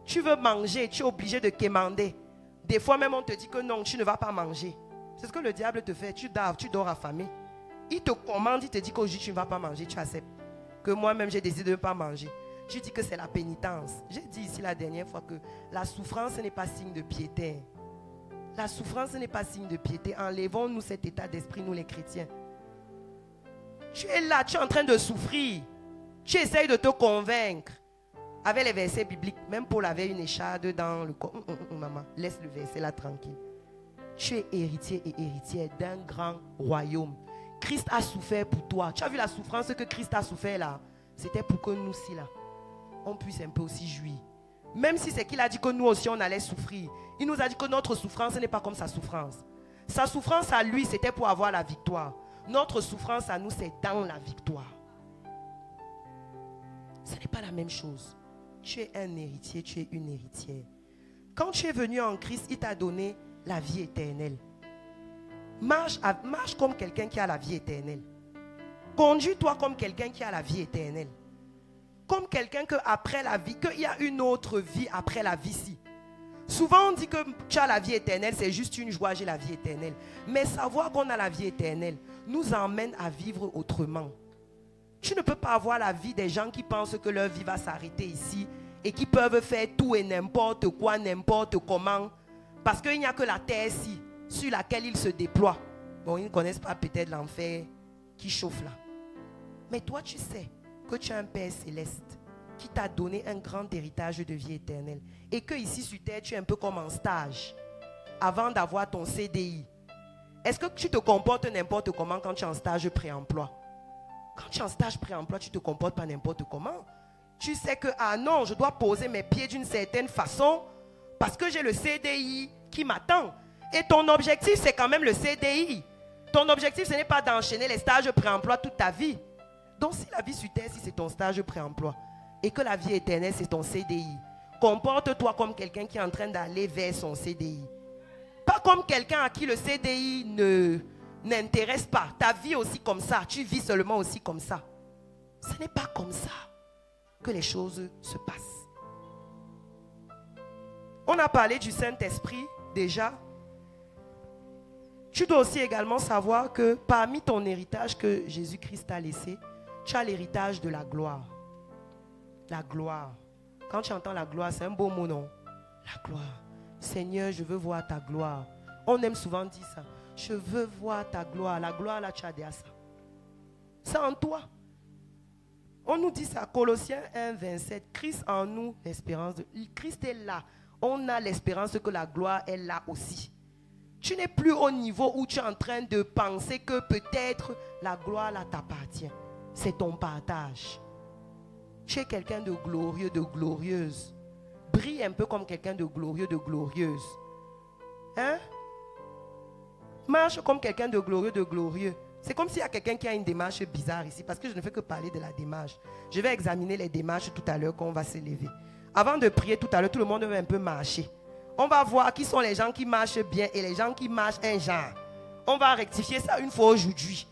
Tu veux manger, tu es obligé de quémander. Des fois même on te dit que non, tu ne vas pas manger. C'est ce que le diable te fait. Tu dors affamé. Il te commande, il te dit qu'aujourd'hui tu ne vas pas manger, tu acceptes. Que moi-même j'ai décidé de ne pas manger. Tu dis que c'est la pénitence. J'ai dit ici la dernière fois que la souffrance n'est pas signe de piété. La souffrance n'est pas signe de piété. Enlevons-nous cet état d'esprit, nous les chrétiens. Tu es là, tu es en train de souffrir. Tu essayes de te convaincre. Avec les versets bibliques, même Paul avait une écharde dans le corps. Maman, laisse le verset là tranquille. Tu es héritier et héritière d'un grand royaume. Christ a souffert pour toi. Tu as vu la souffrance que Christ a souffert là? C'était pour que nous aussi là, on puisse un peu aussi jouir. Même si c'est qu'il a dit que nous aussi on allait souffrir. Il nous a dit que notre souffrance n'est pas comme sa souffrance. Sa souffrance à lui c'était pour avoir la victoire. Notre souffrance à nous c'est dans la victoire. Ce n'est pas la même chose. Tu es un héritier, tu es une héritière. Quand tu es venu en Christ, il t'a donné la vie éternelle. Marche comme quelqu'un qui a la vie éternelle. Conduis-toi comme quelqu'un qui a la vie éternelle. Comme quelqu'un qu'après la vie, qu'il y a une autre vie après la vie-ci. Souvent on dit que tu as la vie éternelle, c'est juste une joie, j'ai la vie éternelle. Mais savoir qu'on a la vie éternelle nous emmène à vivre autrement. Tu ne peux pas avoir la vie des gens qui pensent que leur vie va s'arrêter ici et qui peuvent faire tout et n'importe quoi, n'importe comment Parce qu'il n'y a que la terre ici, sur laquelle ils se déploient. Bon, ils ne connaissent pas peut-être l'enfer qui chauffe là. Mais toi, tu sais que tu as un Père céleste qui t'a donné un grand héritage de vie éternelle. Et que ici sur terre, tu es un peu comme en stage avant d'avoir ton CDI. Est-ce que tu te comportes n'importe comment quand tu es en stage pré-emploi? Quand tu es en stage pré-emploi, tu ne te comportes pas n'importe comment. Tu sais que, ah non, je dois poser mes pieds d'une certaine façon parce que j'ai le CDI qui m'attend. Et ton objectif, c'est quand même le CDI. Ton objectif, ce n'est pas d'enchaîner les stages pré-emploi toute ta vie. Donc, si la vie sur terre, si c'est ton stage pré-emploi et que la vie éternelle, c'est ton CDI, comporte-toi comme quelqu'un qui est en train d'aller vers son CDI. Pas comme quelqu'un à qui le CDI n'intéresse pas. Ta vie aussi comme ça. Tu vis seulement aussi comme ça. Ce n'est pas comme ça que les choses se passent. On a parlé du Saint-Esprit déjà. Tu dois aussi également savoir que parmi ton héritage que Jésus-Christ t'a laissé, tu as l'héritage de la gloire. La gloire. Quand tu entends la gloire, c'est un beau mot, non? La gloire. Seigneur, je veux voir ta gloire. On aime souvent dire ça. Je veux voir ta gloire. La gloire, là, tu as déjà ça. C'est en toi. On nous dit ça, Colossiens 1, 27. Christ en nous, l'espérance. Christ est là. On a l'espérance que la gloire est là aussi. Tu n'es plus au niveau où tu es en train de penser que peut-être la gloire là t'appartient. C'est ton partage. Tu es quelqu'un de glorieux, de glorieuse. Brille un peu comme quelqu'un de glorieux, de glorieuse. Hein? Marche comme quelqu'un de glorieux, de glorieux. C'est comme s'il y a quelqu'un qui a une démarche bizarre ici, parce que je ne fais que parler de la démarche. Je vais examiner les démarches tout à l'heure quand on va se lever. Avant de prier tout à l'heure, tout le monde va un peu marcher. On va voir qui sont les gens qui marchent bien et les gens qui marchent un genre. On va rectifier ça une fois aujourd'hui.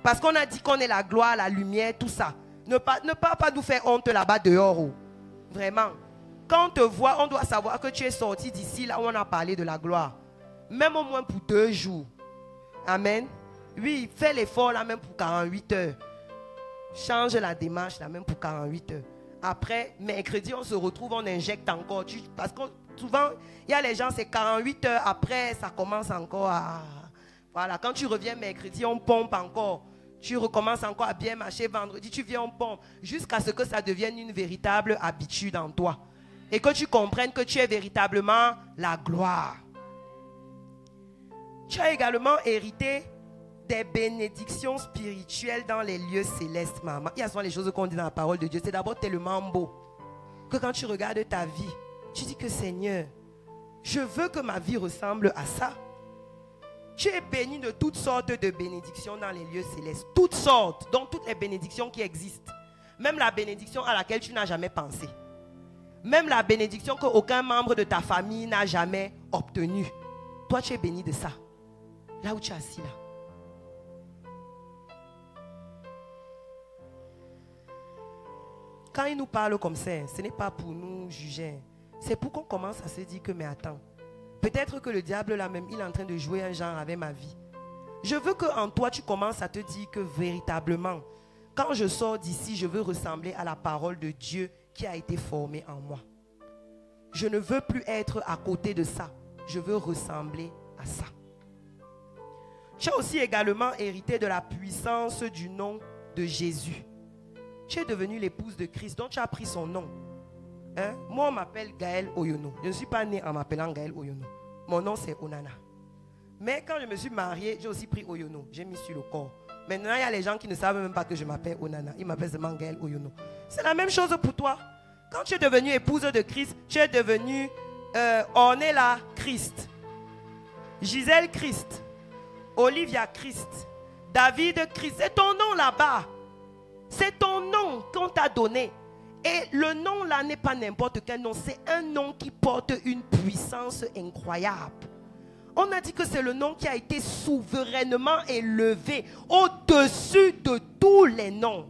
Parce qu'on a dit qu'on est la gloire, la lumière, tout ça. Ne pas nous faire honte là-bas dehors. Oh. Vraiment. Quand on te voit, on doit savoir que tu es sorti d'ici, là où on a parlé de la gloire. Même au moins pour 2 jours. Amen. Oui, fais l'effort là même pour 48 heures. Change la démarche là même pour 48 heures. Après, mercredi, on se retrouve, on injecte encore. Parce que souvent, il y a les gens, c'est 48 heures après, ça commence encore à... Voilà, quand tu reviens mercredi, on pompe encore. Tu recommences encore à bien marcher. Vendredi, tu viens, on pompe. Jusqu'à ce que ça devienne une véritable habitude en toi. Et que tu comprennes que tu es véritablement la gloire. Tu as également hérité des bénédictions spirituelles dans les lieux célestes, maman. Il y a souvent les choses qu'on dit dans la parole de Dieu. C'est d'abord tellement beau que quand tu regardes ta vie, tu dis que Seigneur, je veux que ma vie ressemble à ça. Tu es béni de toutes sortes de bénédictions dans les lieux célestes. Toutes sortes, donc toutes les bénédictions qui existent. Même la bénédiction à laquelle tu n'as jamais pensé. Même la bénédiction qu'aucun membre de ta famille n'a jamais obtenue. Toi, tu es béni de ça. Là où tu es assis là. Quand il nous parle comme ça, ce n'est pas pour nous juger. C'est pour qu'on commence à se dire que, mais attends, peut-être que le diable là même, il est en train de jouer un genre avec ma vie. Je veux qu'en toi, tu commences à te dire que véritablement, quand je sors d'ici, je veux ressembler à la parole de Dieu qui a été formée en moi. Je ne veux plus être à côté de ça. Je veux ressembler à ça. Tu as aussi également hérité de la puissance du nom de Jésus. Tu es devenue l'épouse de Christ, donc tu as pris son nom. Hein? Moi, on m'appelle Gaël Oyono. Je ne suis pas née en m'appelant Gaël Oyono. Mon nom, c'est Onana. Mais quand je me suis mariée, j'ai aussi pris Oyono. J'ai mis sur le corps. Maintenant, il y a les gens qui ne savent même pas que je m'appelle Onana. Ils m'appellent seulement Gaël Oyono. C'est la même chose pour toi. Quand tu es devenue épouse de Christ, tu es devenue Ornella Christ, Gisèle Christ, Olivia Christ, David Christ. C'est ton nom là-bas. C'est ton nom qu'on t'a donné. Et le nom là n'est pas n'importe quel nom. C'est un nom qui porte une puissance incroyable. On a dit que c'est le nom qui a été souverainement élevé au-dessus de tous les noms.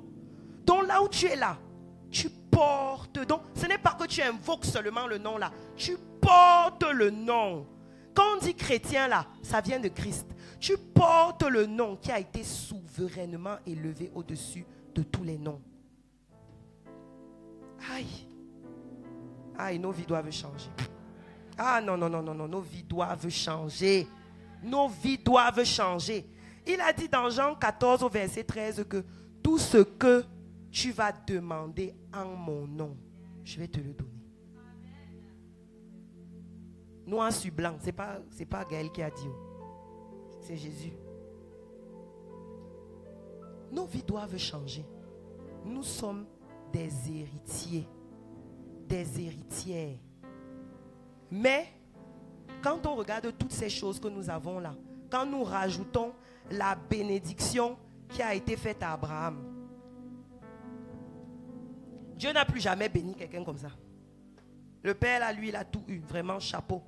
Donc là où tu es là, tu portes. Donc ce n'est pas que tu invoques seulement le nom là. Tu portes le nom. Quand on dit chrétien là, ça vient de Christ. Tu portes le nom qui a été souverainement élevé au-dessus de tous les noms. Aïe. Aïe, nos vies doivent changer. Ah non, non, non, non, non, nos vies doivent changer. Nos vies doivent changer. Il a dit dans Jean 14 au verset 13 que tout ce que tu vas demander en mon nom, je vais te le donner. Noir sur blanc, c'est pas Gaël qui a dit. C'est Jésus. Nos vies doivent changer. Nous sommes des héritiers, des héritières. Mais, quand on regarde toutes ces choses que nous avons là, quand nous rajoutons la bénédiction qui a été faite à Abraham, Dieu n'a plus jamais béni quelqu'un comme ça. Le Père, là, lui, il a tout eu, vraiment chapeau.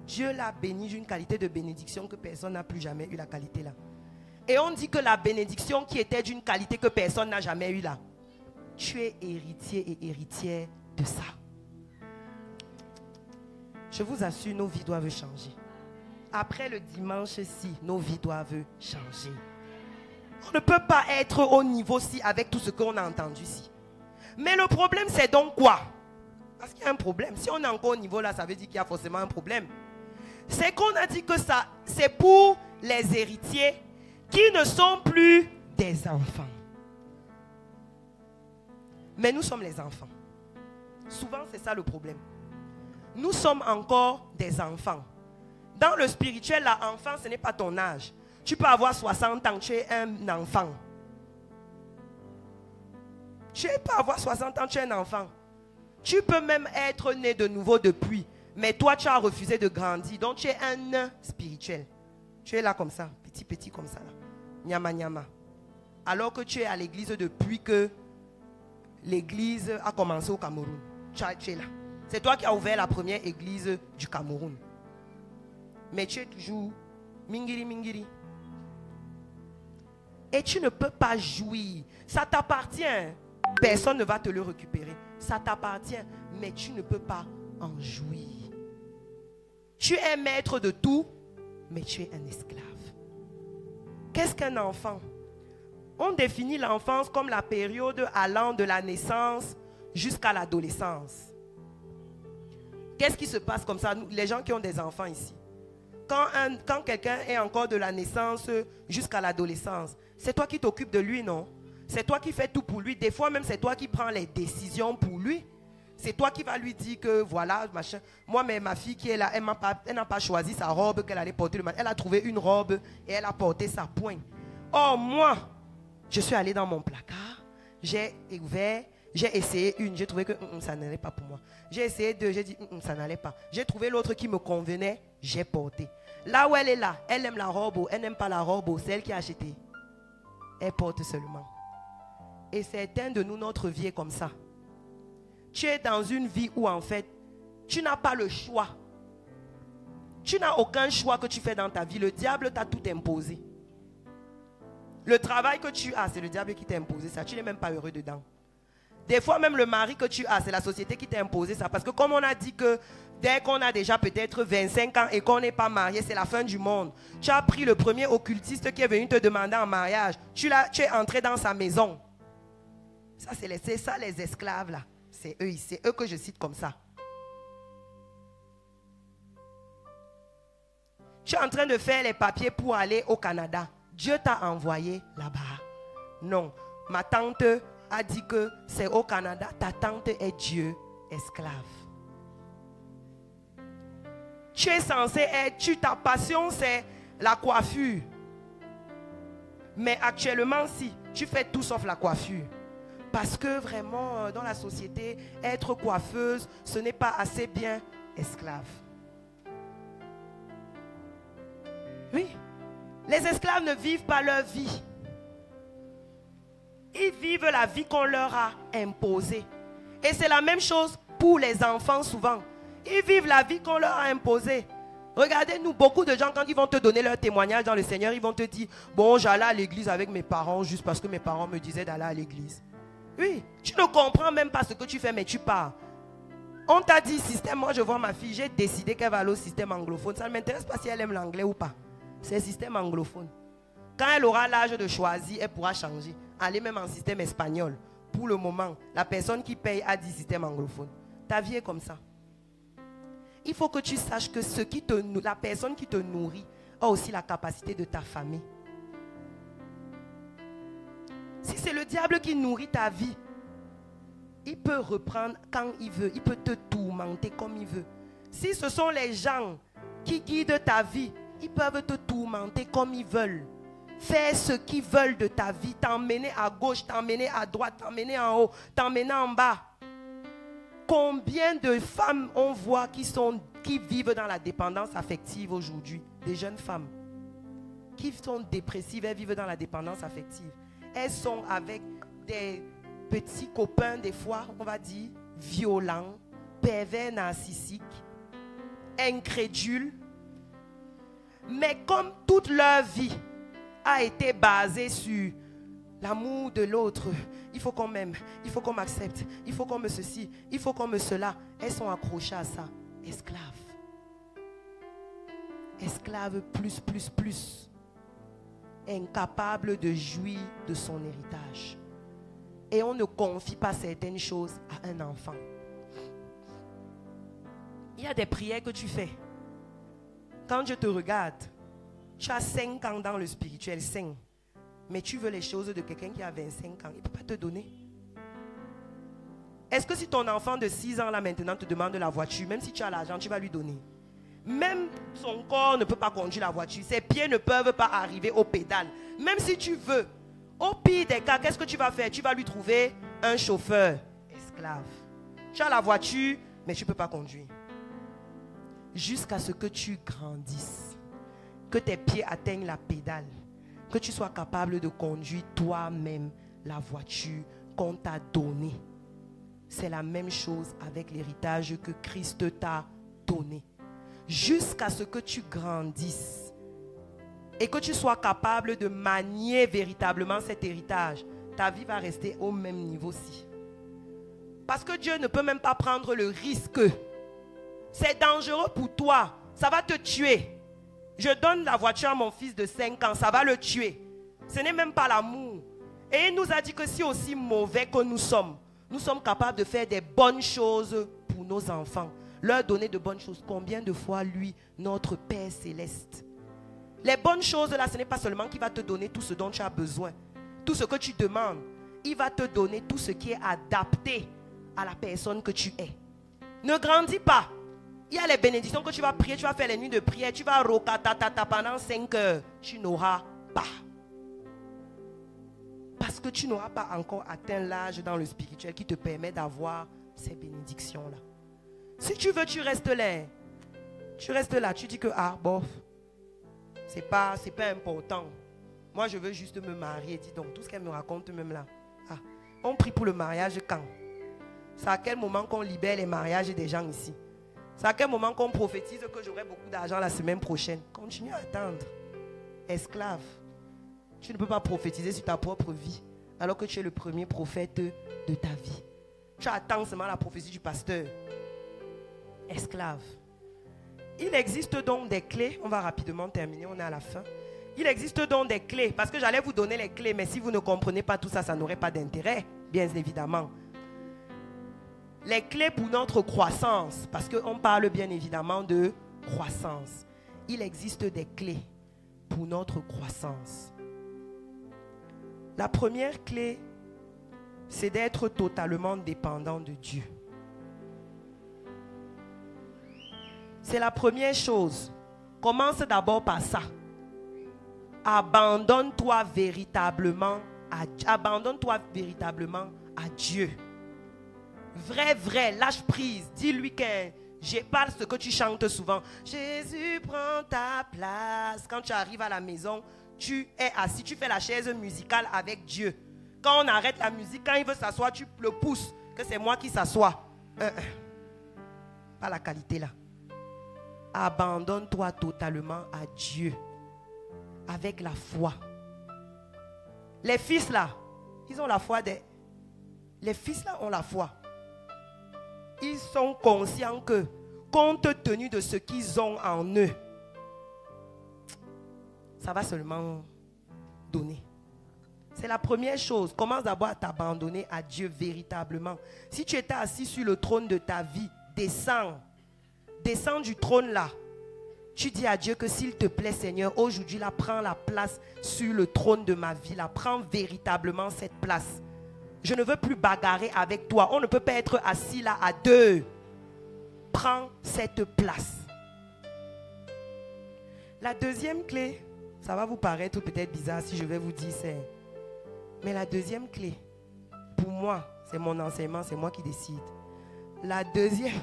Dieu l'a béni d'une qualité de bénédiction que personne n'a plus jamais eu la qualité là. Et on dit que la bénédiction qui était d'une qualité que personne n'a jamais eu là, tu es héritier et héritière de ça. Je vous assure, nos vies doivent changer. Après le dimanche-ci, nos vies doivent changer. On ne peut pas être au niveau-ci avec tout ce qu'on a entendu ici. Mais le problème, c'est donc quoi? Parce qu'il y a un problème. Si on est encore au niveau là, ça veut dire qu'il y a forcément un problème. C'est qu'on a dit que ça, c'est pour les héritiers qui ne sont plus des enfants. Mais nous sommes les enfants. Souvent, c'est ça le problème. Nous sommes encore des enfants. Dans le spirituel, l'enfant, ce n'est pas ton âge. Tu peux avoir 60 ans, tu es un enfant. Tu peux avoir 60 ans, tu es un enfant. Tu peux même être né de nouveau depuis. Mais toi, tu as refusé de grandir. Donc, tu es un nain spirituel. Tu es là comme ça, petit comme ça. Là. Nyama, nyama. Alors que tu es à l'église depuis que l'église a commencé au Cameroun. Tu es là. C'est toi qui as ouvert la première église du Cameroun. Mais tu es toujours mingiri, mingiri. Et tu ne peux pas jouir. Ça t'appartient. Personne ne va te le récupérer. Ça t'appartient. Mais tu ne peux pas en jouir. Tu es maître de tout, mais tu es un esclave. Qu'est-ce qu'un enfant? On définit l'enfance comme la période allant de la naissance jusqu'à l'adolescence. Qu'est-ce qui se passe comme ça? Les gens qui ont des enfants ici. Quand quelqu'un est encore de la naissance jusqu'à l'adolescence, c'est toi qui t'occupes de lui, non? C'est toi qui fais tout pour lui. Des fois même, c'est toi qui prends les décisions pour lui. C'est toi qui vas lui dire que voilà, machin. Moi, mais ma fille qui est là, elle n'a pas choisi sa robe qu'elle allait porter le matin. Elle a trouvé une robe et elle a porté sa pointe. Or, moi, je suis allée dans mon placard. J'ai ouvert, j'ai essayé une. J'ai trouvé que ça n'allait pas pour moi. J'ai essayé deux, j'ai dit ça n'allait pas. J'ai trouvé l'autre qui me convenait, j'ai porté. Là où elle est là, elle aime la robe, elle n'aime pas la robe, c'est elle qui a acheté. Elle porte seulement. Et certains de nous, notre vie est comme ça. Tu es dans une vie où en fait, tu n'as pas le choix. Tu n'as aucun choix que tu fais dans ta vie. Le diable t'a tout imposé. Le travail que tu as, c'est le diable qui t'a imposé ça. Tu n'es même pas heureux dedans. Des fois même le mari que tu as, c'est la société qui t'a imposé ça. Parce que comme on a dit que dès qu'on a déjà peut-être 25 ans et qu'on n'est pas marié, c'est la fin du monde. Tu as pris le premier occultiste qui est venu te demander en mariage. Tu es entré dans sa maison. Ça, c'est ça les esclaves là. C'est eux que je cite comme ça. Tu es en train de faire les papiers pour aller au Canada. Dieu t'a envoyé là-bas. Non, ma tante a dit que c'est au Canada. Ta tante est Dieu, esclave. Tu es censé être, ta passion c'est la coiffure. Mais actuellement, si, tu fais tout sauf la coiffure. Parce que vraiment, dans la société, être coiffeuse, ce n'est pas assez bien esclave. Oui. Les esclaves ne vivent pas leur vie. Ils vivent la vie qu'on leur a imposée. Et c'est la même chose pour les enfants souvent. Ils vivent la vie qu'on leur a imposée. Regardez-nous, beaucoup de gens, quand ils vont te donner leur témoignage dans le Seigneur, ils vont te dire, bon, j'allais à l'église avec mes parents juste parce que mes parents me disaient d'aller à l'église. Oui, tu ne comprends même pas ce que tu fais, mais tu pars. On t'a dit système, moi je vois ma fille, j'ai décidé qu'elle va aller au système anglophone. Ça ne m'intéresse pas si elle aime l'anglais ou pas. C'est le système anglophone. Quand elle aura l'âge de choisir, elle pourra changer. Aller même en système espagnol. Pour le moment, la personne qui paye a dit système anglophone. Ta vie est comme ça. il faut que tu saches que la personne qui te nourrit a aussi la capacité de t'affamer. Si c'est le diable qui nourrit ta vie, il peut reprendre quand il veut. Il peut te tourmenter comme il veut. Si ce sont les gens qui guident ta vie, ils peuvent te tourmenter comme ils veulent. Faire ce qu'ils veulent de ta vie. T'emmener à gauche, t'emmener à droite, t'emmener en haut, t'emmener en bas. Combien de femmes on voit qui vivent dans la dépendance affective aujourd'hui? Des jeunes femmes qui sont dépressives, elles vivent dans la dépendance affective. Elles sont avec des petits copains, des fois, on va dire, violents, pervers narcissiques, incrédules. Mais comme toute leur vie a été basée sur l'amour de l'autre, il faut qu'on m'aime, il faut qu'on m'accepte, il faut qu'on me ceci, il faut qu'on me cela. Elles sont accrochées à ça. Esclaves. Esclaves plus. Incapables de jouir de son héritage. Et on ne confie pas certaines choses à un enfant. Il y a des prières que tu fais. Quand je te regarde, tu as 5 ans dans le spirituel, 5. Mais tu veux les choses de quelqu'un qui a 25 ans. Il ne peut pas te donner. Est-ce que si ton enfant de 6 ans là maintenant te demande la voiture, même si tu as l'argent, tu vas lui donner? Même son corps ne peut pas conduire la voiture. Ses pieds ne peuvent pas arriver aux pédales. Même si tu veux, au pire des cas, qu'est-ce que tu vas faire? Tu vas lui trouver un chauffeur esclave. Tu as la voiture, mais tu ne peux pas conduire. Jusqu'à ce que tu grandisses, que tes pieds atteignent la pédale, que tu sois capable de conduire toi-même la voiture qu'on t'a donnée. C'est la même chose avec l'héritage que Christ t'a donné. Jusqu'à ce que tu grandisses et que tu sois capable de manier véritablement cet héritage, ta vie va rester au même niveau-ci. Parce que Dieu ne peut même pas prendre le risque. C'est dangereux pour toi. Ça va te tuer. Je donne la voiture à mon fils de 5 ans, ça va le tuer. Ce n'est même pas l'amour. Et il nous a dit que si aussi mauvais que nous sommes capables de faire des bonnes choses pour nos enfants. Leur donner de bonnes choses. Combien de fois lui, notre Père Céleste? Les bonnes choses là, ce n'est pas seulement qu'il va te donner tout ce dont tu as besoin. Tout ce que tu demandes. Il va te donner tout ce qui est adapté à la personne que tu es. Ne grandis pas. Il y a les bénédictions que tu vas prier, tu vas faire les nuits de prière, tu vas rokatatata pendant 5 heures. Tu n'auras pas. Parce que tu n'auras pas encore atteint l'âge dans le spirituel qui te permet d'avoir ces bénédictions-là. Si tu veux, tu restes là. Tu restes là, tu dis que, bof, c'est pas important. Moi, je veux juste me marier. Dis donc, tout ce qu'elle me raconte même là. On prie pour le mariage quand? C'est à quel moment qu'on libère les mariages des gens ici? C'est à quel moment qu'on prophétise que j'aurai beaucoup d'argent la semaine prochaine? Continue à attendre. Esclave. Tu ne peux pas prophétiser sur ta propre vie alors que tu es le premier prophète de ta vie. Tu attends seulement la prophétie du pasteur. Esclave. Il existe donc des clés. On va rapidement terminer, on est à la fin. Il existe donc des clés. Parce que j'allais vous donner les clés, mais si vous ne comprenez pas tout ça, ça n'aurait pas d'intérêt, bien évidemment. Les clés pour notre croissance, parce qu'on parle bien évidemment de croissance. Il existe des clés pour notre croissance. La première clé, c'est d'être totalement dépendant de Dieu. C'est la première chose. Commence d'abord par ça. Abandonne-toi véritablement à Dieu. Vrai, lâche prise. Dis-lui que je parle ce que tu chantes souvent. Jésus prend ta place. Quand tu arrives à la maison, tu es assis, tu fais la chaise musicale avec Dieu. Quand on arrête la musique, quand il veut s'asseoir, tu le pousses. Que c'est moi qui s'assois. Pas la qualité là. Abandonne-toi totalement à Dieu. Avec la foi. Les fils là, ils ont la foi des... Les fils là ont la foi. Ils sont conscients que, compte tenu de ce qu'ils ont en eux, ça va seulement donner. C'est la première chose. Commence d'abord à t'abandonner à Dieu véritablement. Si tu étais assis sur le trône de ta vie, descends. descends du trône là, tu dis à Dieu que s'il te plaît Seigneur, aujourd'hui là, prends la place sur le trône de ma vie là, prends véritablement cette place. Je ne veux plus bagarrer avec toi. On ne peut pas être assis là à deux. Prends cette place. La deuxième clé, ça va vous paraître peut-être bizarre si je vais vous dire c'est. Mais la deuxième clé, pour moi, c'est mon enseignement, c'est moi qui décide. La deuxième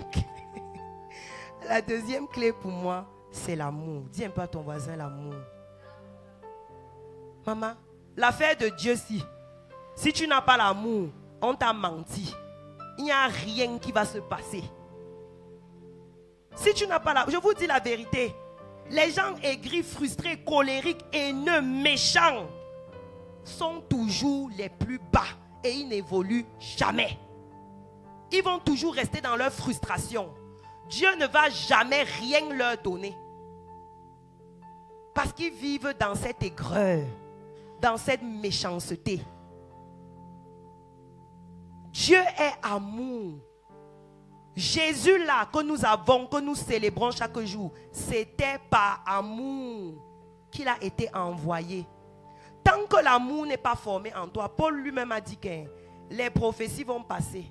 clé pour moi, c'est l'amour. Dis un peu à ton voisin l'amour. Maman, l'affaire de Dieu, si tu n'as pas l'amour, on t'a menti. Il n'y a rien qui va se passer. Si tu n'as pas l'amour, je vous dis la vérité. Les gens aigris, frustrés, colériques, haineux, méchants sont toujours les plus bas et ils n'évoluent jamais. Ils vont toujours rester dans leur frustration. Dieu ne va jamais rien leur donner. Parce qu'ils vivent dans cette aigreur, dans cette méchanceté. Dieu est amour. Jésus là que nous avons, que nous célébrons chaque jour, c'était par amour qu'il a été envoyé. Tant que l'amour n'est pas formé en toi, Paul lui-même a dit que les prophéties vont passer.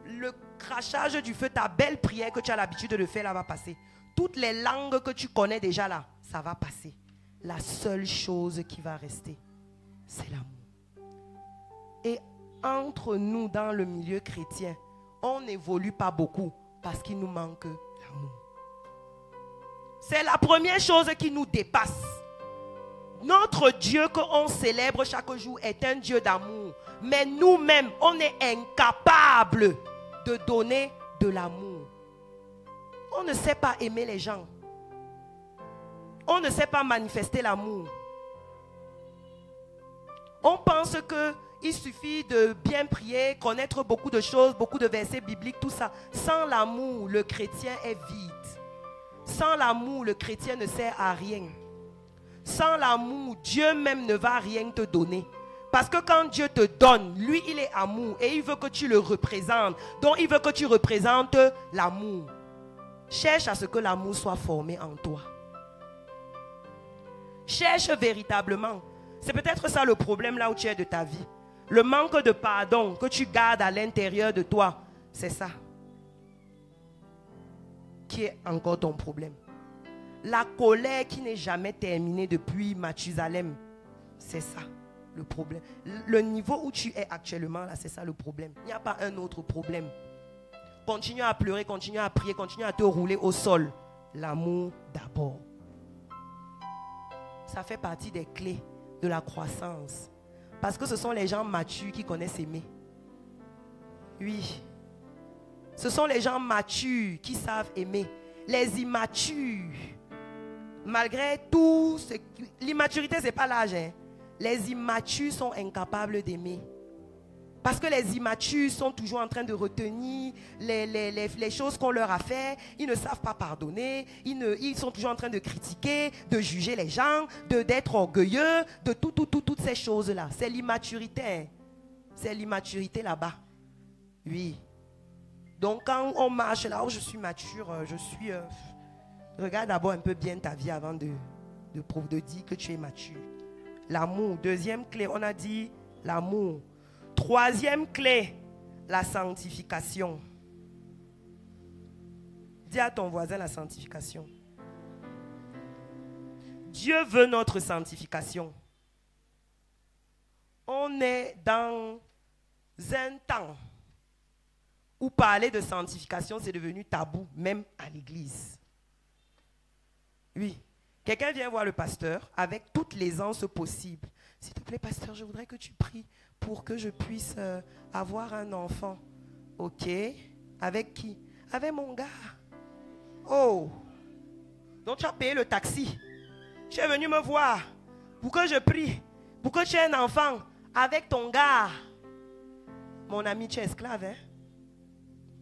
Le crachage du feu, ta belle prière que tu as l'habitude de le faire là va passer. Toutes les langues que tu connais déjà là, ça va passer. La seule chose qui va rester, c'est l'amour. Et entre nous dans le milieu chrétien, on n'évolue pas beaucoup parce qu'il nous manque l'amour. C'est la première chose qui nous dépasse. Notre Dieu qu'on célèbre chaque jour est un Dieu d'amour. Mais nous-mêmes, on est incapables de donner de l'amour. On ne sait pas aimer les gens. On ne sait pas manifester l'amour. On pense qu'il suffit de bien prier, connaître beaucoup de choses, beaucoup de versets bibliques, tout ça. Sans l'amour, le chrétien est vide. Sans l'amour, le chrétien ne sert à rien. Sans l'amour, Dieu même ne va rien te donner. Parce que quand Dieu te donne, lui, il est amour et il veut que tu le représentes. Donc, il veut que tu représentes l'amour. Cherche à ce que l'amour soit formé en toi. Cherche véritablement. C'est peut-être ça le problème là où tu es de ta vie. Le manque de pardon que tu gardes à l'intérieur de toi, c'est ça qui est encore ton problème. La colère qui n'est jamais terminée depuis Mathusalem, c'est ça le problème. Le niveau où tu es actuellement là, c'est ça le problème. Il n'y a pas un autre problème. Continue à pleurer, continue à prier, continue à te rouler au sol. L'amour d'abord. Ça fait partie des clés de la croissance. Parce que ce sont les gens matures qui connaissent aimer. Oui. Ce sont les gens matures qui savent aimer. Les immatures, malgré tout, l'immaturité, ce n'est pas l'âge. Hein. Les immatures sont incapables d'aimer. Parce que les immatures sont toujours en train de retenir les choses qu'on leur a fait. Ils ne savent pas pardonner. Ils sont toujours en train de critiquer, de juger les gens, d'être orgueilleux, de toutes ces choses-là. C'est l'immaturité. Hein. C'est l'immaturité là-bas. Oui. Donc quand on marche là où je suis mature, regarde d'abord un peu bien ta vie avant de dire que tu es mature. L'amour. Deuxième clé, on a dit l'amour. Troisième clé, la sanctification. Dis à ton voisin la sanctification. Dieu veut notre sanctification. On est dans un temps où parler de sanctification, c'est devenu tabou, même à l'église. Oui. Quelqu'un vient voir le pasteur avec toute l'aisance possible. S'il te plaît, pasteur, je voudrais que tu pries pour que je puisse avoir un enfant. Ok. Avec qui? Avec mon gars. Oh. Donc tu as payé le taxi. Tu es venu me voir pour que je prie, pour que tu aies un enfant avec ton gars. Mon ami, tu es esclave, hein?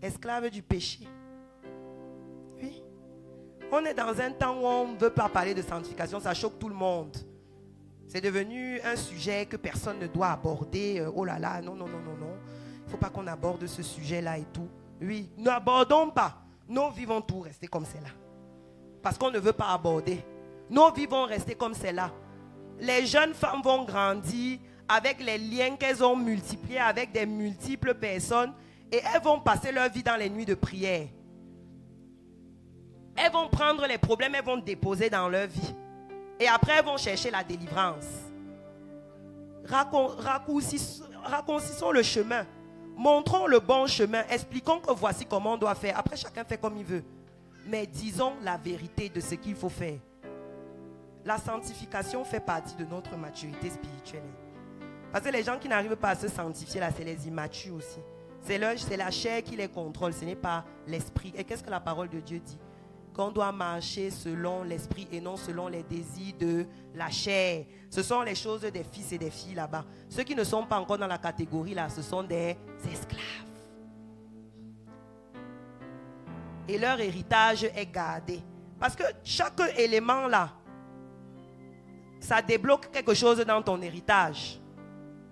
Esclave du péché. Oui. On est dans un temps où on ne veut pas parler de sanctification, ça choque tout le monde. C'est devenu un sujet que personne ne doit aborder. Oh là là, non. Il ne faut pas qu'on aborde ce sujet-là et tout. Oui, n'abordons pas. nos vies vont tout rester comme c'est là. Parce qu'on ne veut pas aborder. Nos vies vont rester comme c'est là. Les jeunes femmes vont grandir avec les liens qu'elles ont multipliés avec des multiples personnes et elles vont passer leur vie dans les nuits de prière. Elles vont prendre les problèmes, elles vont déposer dans leur vie. Et après, elles vont chercher la délivrance. Raccourcissons le chemin. Montrons le bon chemin. Expliquons que voici comment on doit faire. Après, chacun fait comme il veut. Mais disons la vérité de ce qu'il faut faire. La sanctification fait partie de notre maturité spirituelle. Parce que les gens qui n'arrivent pas à se sanctifier, là, c'est les immatures aussi. C'est la chair qui les contrôle, ce n'est pas l'esprit. Et qu'est-ce que la parole de Dieu dit? Qu'on doit marcher selon l'esprit et non selon les désirs de la chair. Ce sont les choses des fils et des filles là-bas. Ceux qui ne sont pas encore dans la catégorie là, ce sont des esclaves. Et leur héritage est gardé. Parce que chaque élément là, ça débloque quelque chose dans ton héritage.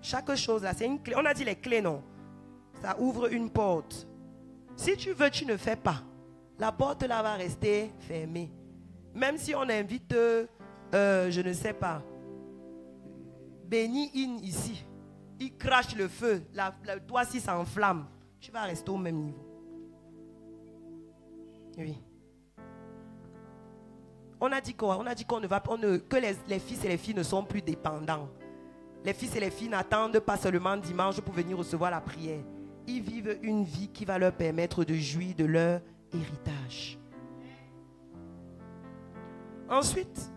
Chaque chose là, c'est une clé. On a dit les clés, non? Ça ouvre une porte. Si tu veux, tu ne fais pas. La porte là va rester fermée. Même si on invite, je ne sais pas, Béni In ici, il crache le feu, toi si s'enflamme, tu vas rester au même niveau. Oui. On a dit quoi? On a dit que les fils et les filles ne sont plus dépendants. Les fils et les filles n'attendent pas seulement dimanche pour venir recevoir la prière. Ils vivent une vie qui va leur permettre de jouir de leur héritage. Ensuite,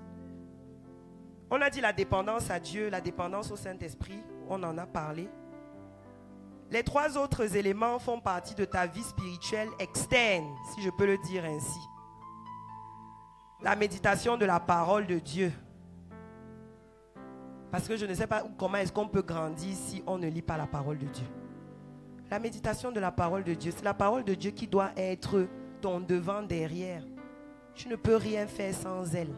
on a dit la dépendance à Dieu, la dépendance au Saint-Esprit, on en a parlé. Les trois autres éléments font partie de ta vie spirituelle externe, si je peux le dire ainsi. La méditation de la parole de Dieu. Parce que je ne sais pas comment est-ce qu'on peut grandir si on ne lit pas la parole de Dieu. La méditation de la parole de Dieu, c'est la parole de Dieu qui doit être ton devant derrière. Tu ne peux rien faire sans elle.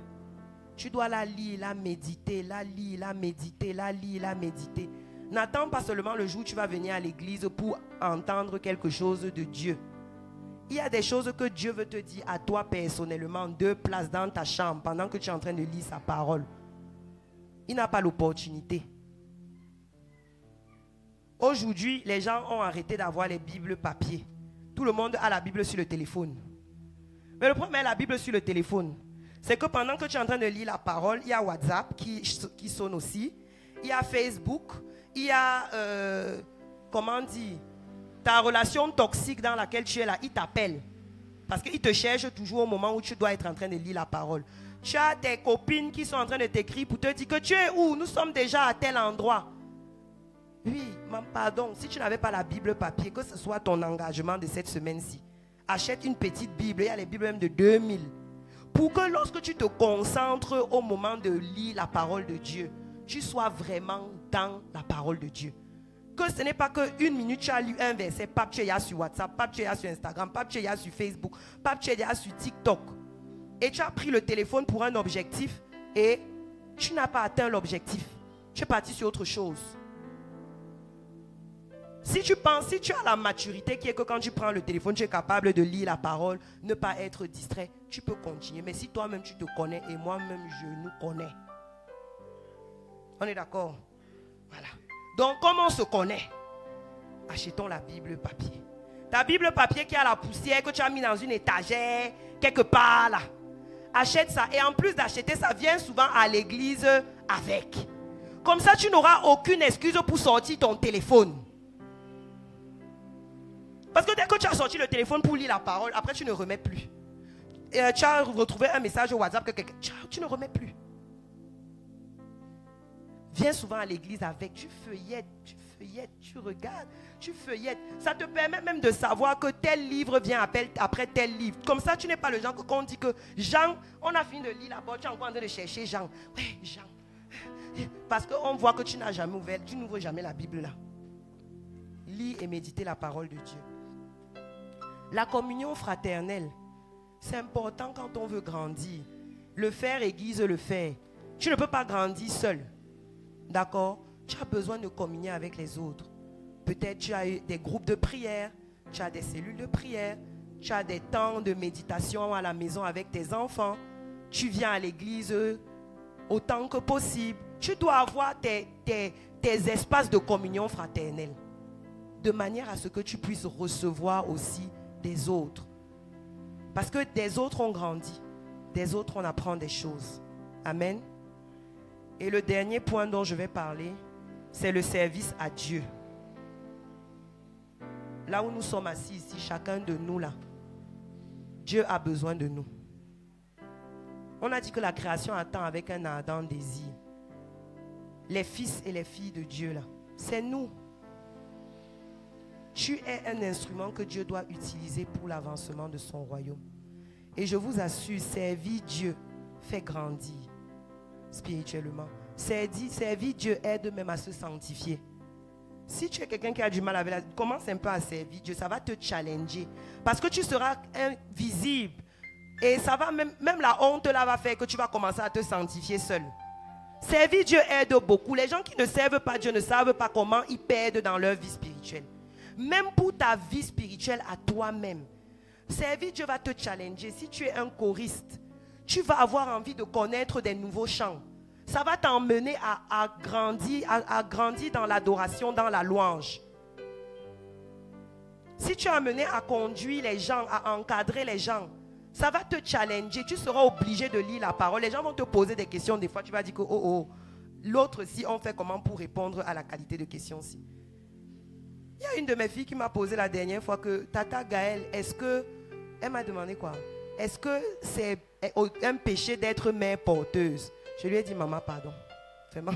Tu dois la lire, la méditer, la lire, la méditer, la lire, la méditer. N'attends pas seulement le jour où tu vas venir à l'église pour entendre quelque chose de Dieu. Il y a des choses que Dieu veut te dire à toi personnellement, de place dans ta chambre, pendant que tu es en train de lire sa parole. Il n'a pas l'opportunité. Aujourd'hui, les gens ont arrêté d'avoir les Bibles papier. Tout le monde a la Bible sur le téléphone. Mais le problème est la Bible sur le téléphone. C'est que pendant que tu es en train de lire la parole, il y a WhatsApp qui sonne aussi. Il y a Facebook. Il y a, comment dire, ta relation toxique dans laquelle tu es là, il t'appelle. Parce qu'il te cherche toujours au moment où tu dois être en train de lire la parole. Tu as tes copines qui sont en train de t'écrire pour te dire que tu es où? Nous sommes déjà à tel endroit. Oui, pardon, si tu n'avais pas la Bible papier, que ce soit ton engagement de cette semaine-ci, achète une petite Bible, il y a les Bibles même de 2000. Pour que lorsque tu te concentres au moment de lire la parole de Dieu, tu sois vraiment dans la parole de Dieu. Que ce n'est pas qu'une minute tu as lu un verset, pape tu es là sur WhatsApp, pape tu es là sur Instagram, pape tu es là sur Facebook, pape tu es là sur TikTok. Et tu as pris le téléphone pour un objectif et tu n'as pas atteint l'objectif. Tu es parti sur autre chose. Si tu penses, si tu as la maturité qui est que quand tu prends le téléphone, tu es capable de lire la parole, ne pas être distrait, tu peux continuer. Mais si toi-même tu te connais et moi-même je nous connais. On est d'accord? Voilà. Donc, comment on se connaît? Achetons la Bible papier. Ta Bible papier qui a la poussière que tu as mis dans une étagère, quelque part là. Achète ça. Et en plus d'acheter ça, viens souvent à l'église avec. Comme ça, tu n'auras aucune excuse pour sortir ton téléphone. Parce que dès que tu as sorti le téléphone pour lire la parole, après tu ne remets plus. Et tu as retrouvé un message au WhatsApp que quelqu'un... Tu ne remets plus. Viens souvent à l'église avec, tu feuillettes, tu regardes, tu feuillettes. Ça te permet même de savoir que tel livre vient après tel livre. Comme ça, tu n'es pas le genre qu'on dit que Jean, on a fini de lire la Bible, tu es encore en train de chercher Jean. Oui, Jean. Parce qu'on voit que tu n'as jamais ouvert, tu n'ouvres jamais la Bible là. Lis et méditer la parole de Dieu. La communion fraternelle, c'est important quand on veut grandir. Le faire aiguise le faire. Tu ne peux pas grandir seul. D'accord? Tu as besoin de communier avec les autres. Peut-être tu as eu des groupes de prière, tu as des cellules de prière, tu as des temps de méditation à la maison avec tes enfants, tu viens à l'église autant que possible. Tu dois avoir tes espaces de communion fraternelle, de manière à ce que tu puisses recevoir aussi des autres. Parce que des autres on grandit, des autres on apprend des choses. Amen. Et le dernier point dont je vais parler, c'est le service à Dieu. Là où nous sommes assis ici, chacun de nous là, Dieu a besoin de nous. On a dit que la création attend avec un ardent désir. Les fils et les filles de Dieu là, c'est nous. Tu es un instrument que Dieu doit utiliser pour l'avancement de son royaume. Et je vous assure, servir Dieu fait grandir spirituellement. Servir Dieu aide même à se sanctifier. Si tu es quelqu'un qui a du mal avec la... Commence un peu à servir Dieu, ça va te challenger. Parce que tu seras invisible. Et ça va même la honte là va faire que tu vas commencer à te sanctifier seul. Servir Dieu aide beaucoup. Les gens qui ne servent pas Dieu ne savent pas comment ils perdent dans leur vie spirituelle. Même pour ta vie spirituelle à toi-même. Servir Dieu va te challenger. Si tu es un choriste, tu vas avoir envie de connaître des nouveaux chants. Ça va t'emmener à grandir dans l'adoration, dans la louange. Si tu es amené à conduire les gens, à encadrer les gens, ça va te challenger. Tu seras obligé de lire la parole. Les gens vont te poser des questions. Des fois, tu vas dire que l'autre, si on fait comment pour répondre à la qualité de questions-ci. Il y a une de mes filles qui m'a posé la dernière fois que Tata Gaëlle, elle m'a demandé quoi? Est-ce que c'est un péché d'être mère porteuse? Je lui ai dit, maman, pardon. Vraiment.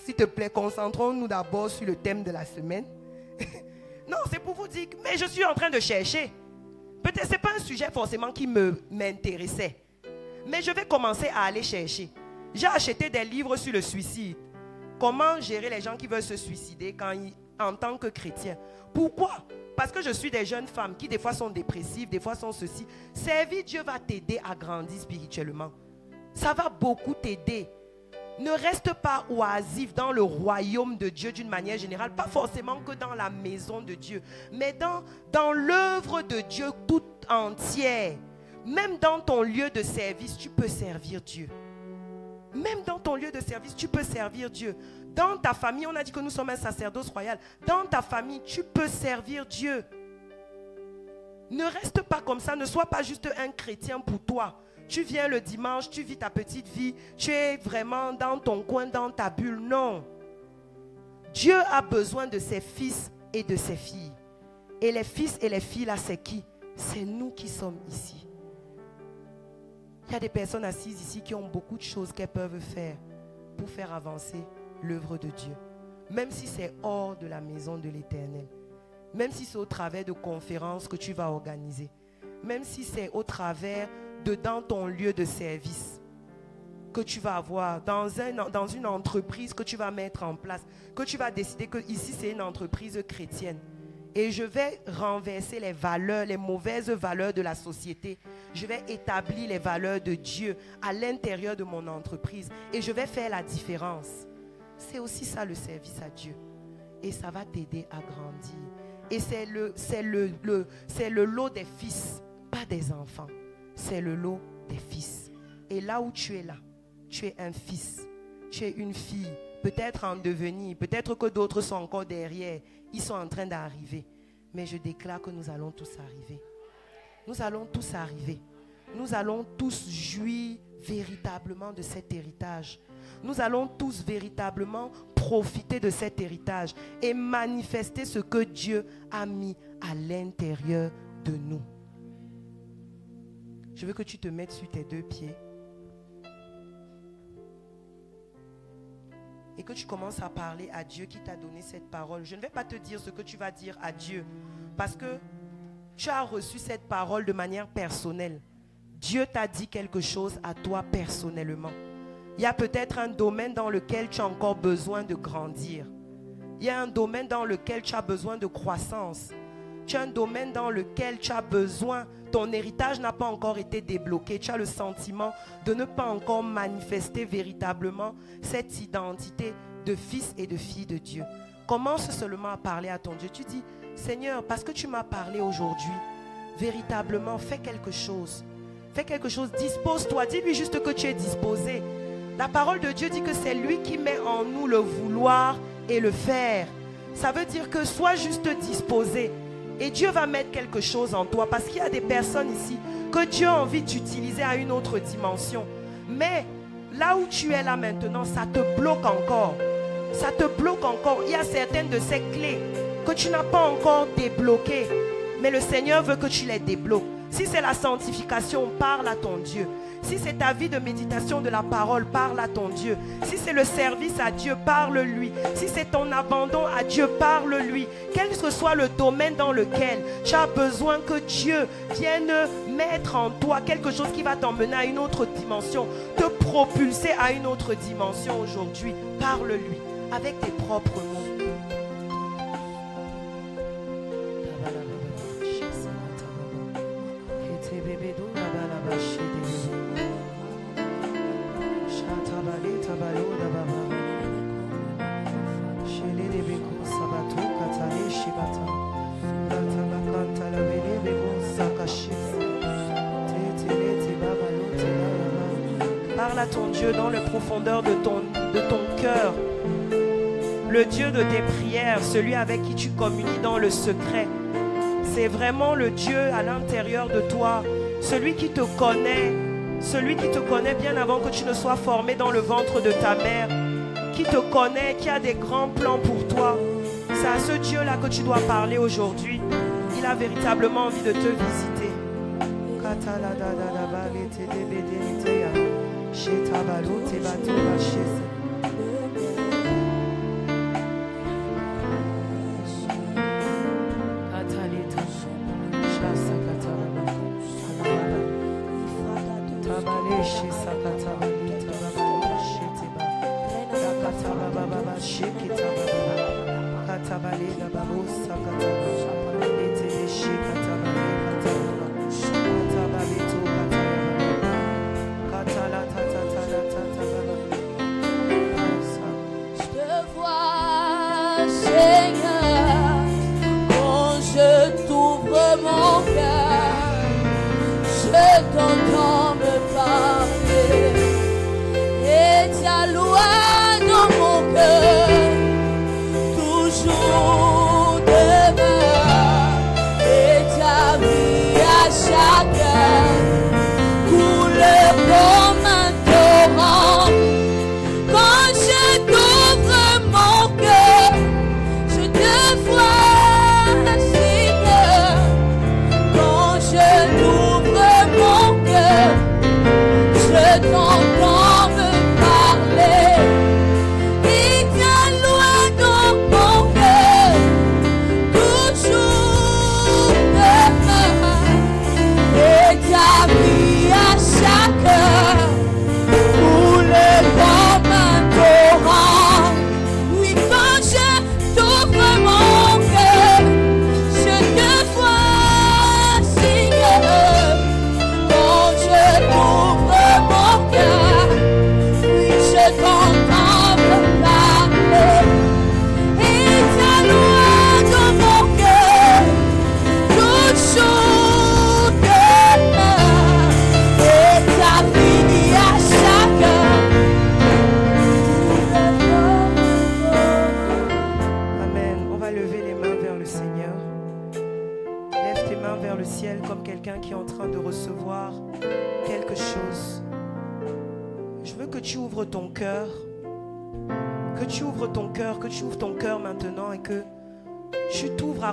S'il te plaît, concentrons-nous d'abord sur le thème de la semaine. Non, c'est pour vous dire, mais je suis en train de chercher. Peut-être ce n'est pas un sujet forcément qui m'intéressait. Mais je vais commencer à aller chercher. J'ai acheté des livres sur le suicide. Comment gérer les gens qui veulent se suicider en tant que chrétien. Pourquoi? Parce que je suis des jeunes femmes qui des fois sont dépressives, des fois sont ceci. Servir Dieu va t'aider à grandir spirituellement. Ça va beaucoup t'aider. Ne reste pas oisif dans le royaume de Dieu d'une manière générale. Pas forcément que dans la maison de Dieu. Mais dans l'œuvre de Dieu toute entière. Même dans ton lieu de service, tu peux servir Dieu. Même dans ton lieu de service, tu peux servir Dieu. Dans ta famille, on a dit que nous sommes un sacerdoce royal. Dans ta famille, tu peux servir Dieu. Ne reste pas comme ça. Ne sois pas juste un chrétien pour toi. Tu viens le dimanche, tu vis ta petite vie. Tu es vraiment dans ton coin, dans ta bulle. Non. Dieu a besoin de ses fils et de ses filles. Et les fils et les filles, là, c'est qui? C'est nous qui sommes ici. Il y a des personnes assises ici qui ont beaucoup de choses qu'elles peuvent faire pour faire avancer l'œuvre de Dieu. Même si c'est hors de la maison de l'Éternel. Même si c'est au travers de conférences que tu vas organiser. Même si c'est au travers dans ton lieu de service que tu vas avoir, dans une entreprise que tu vas mettre en place, que tu vas décider que ici c'est une entreprise chrétienne. Et je vais renverser les valeurs, les mauvaises valeurs de la société. Je vais établir les valeurs de Dieu à l'intérieur de mon entreprise. Et je vais faire la différence. C'est aussi ça le service à Dieu. Et ça va t'aider à grandir. Et c'est le lot des fils, pas des enfants. C'est le lot des fils. Et là où tu es là, tu es un fils, tu es une fille, peut-être en devenir, peut-être que d'autres sont encore derrière, ils sont en train d'arriver. Mais je déclare que nous allons tous arriver. Nous allons tous arriver. Nous allons tous jouir véritablement de cet héritage. Nous allons tous véritablement profiter de cet héritage et manifester ce que Dieu a mis à l'intérieur de nous. Je veux que tu te mettes sur tes deux pieds et que tu commences à parler à Dieu qui t'a donné cette parole. Je ne vais pas te dire ce que tu vas dire à Dieu parce que tu as reçu cette parole de manière personnelle. Dieu t'a dit quelque chose à toi personnellement. Il y a peut-être un domaine dans lequel tu as encore besoin de grandir. Il y a un domaine dans lequel tu as besoin de croissance. Tu as un domaine dans lequel tu as besoin, ton héritage n'a pas encore été débloqué. Tu as le sentiment de ne pas encore manifester véritablement cette identité de fils et de fille de Dieu. Commence seulement à parler à ton Dieu. Tu dis, Seigneur, parce que tu m'as parlé aujourd'hui, véritablement, fais quelque chose. Fais quelque chose, dispose-toi. Dis-lui juste que tu es disposé. La parole de Dieu dit que c'est lui qui met en nous le vouloir et le faire. Ça veut dire que sois juste disposé. Et Dieu va mettre quelque chose en toi. Parce qu'il y a des personnes ici que Dieu a envie d'utiliser à une autre dimension. Mais là où tu es là maintenant, ça te bloque encore. Ça te bloque encore. Il y a certaines de ces clés que tu n'as pas encore débloquées. Mais le Seigneur veut que tu les débloques. Si c'est la sanctification, parle à ton Dieu. Si c'est ta vie de méditation de la parole, parle à ton Dieu. Si c'est le service à Dieu, parle-lui. Si c'est ton abandon à Dieu, parle-lui. Quel que soit le domaine dans lequel tu as besoin que Dieu vienne mettre en toi quelque chose qui va t'emmener à une autre dimension, te propulser à une autre dimension aujourd'hui, parle-lui avec tes propres mots. Parle à ton Dieu dans les profondeurs de ton cœur. Le Dieu de tes prières, celui avec qui tu communies dans le secret. C'est vraiment le Dieu à l'intérieur de toi, celui qui te connaît bien avant que tu ne sois formé dans le ventre de ta mère, qui te connaît, qui a des grands plans pour toi. C'est à ce Dieu-là que tu dois parler aujourd'hui. Il a véritablement envie de te visiter.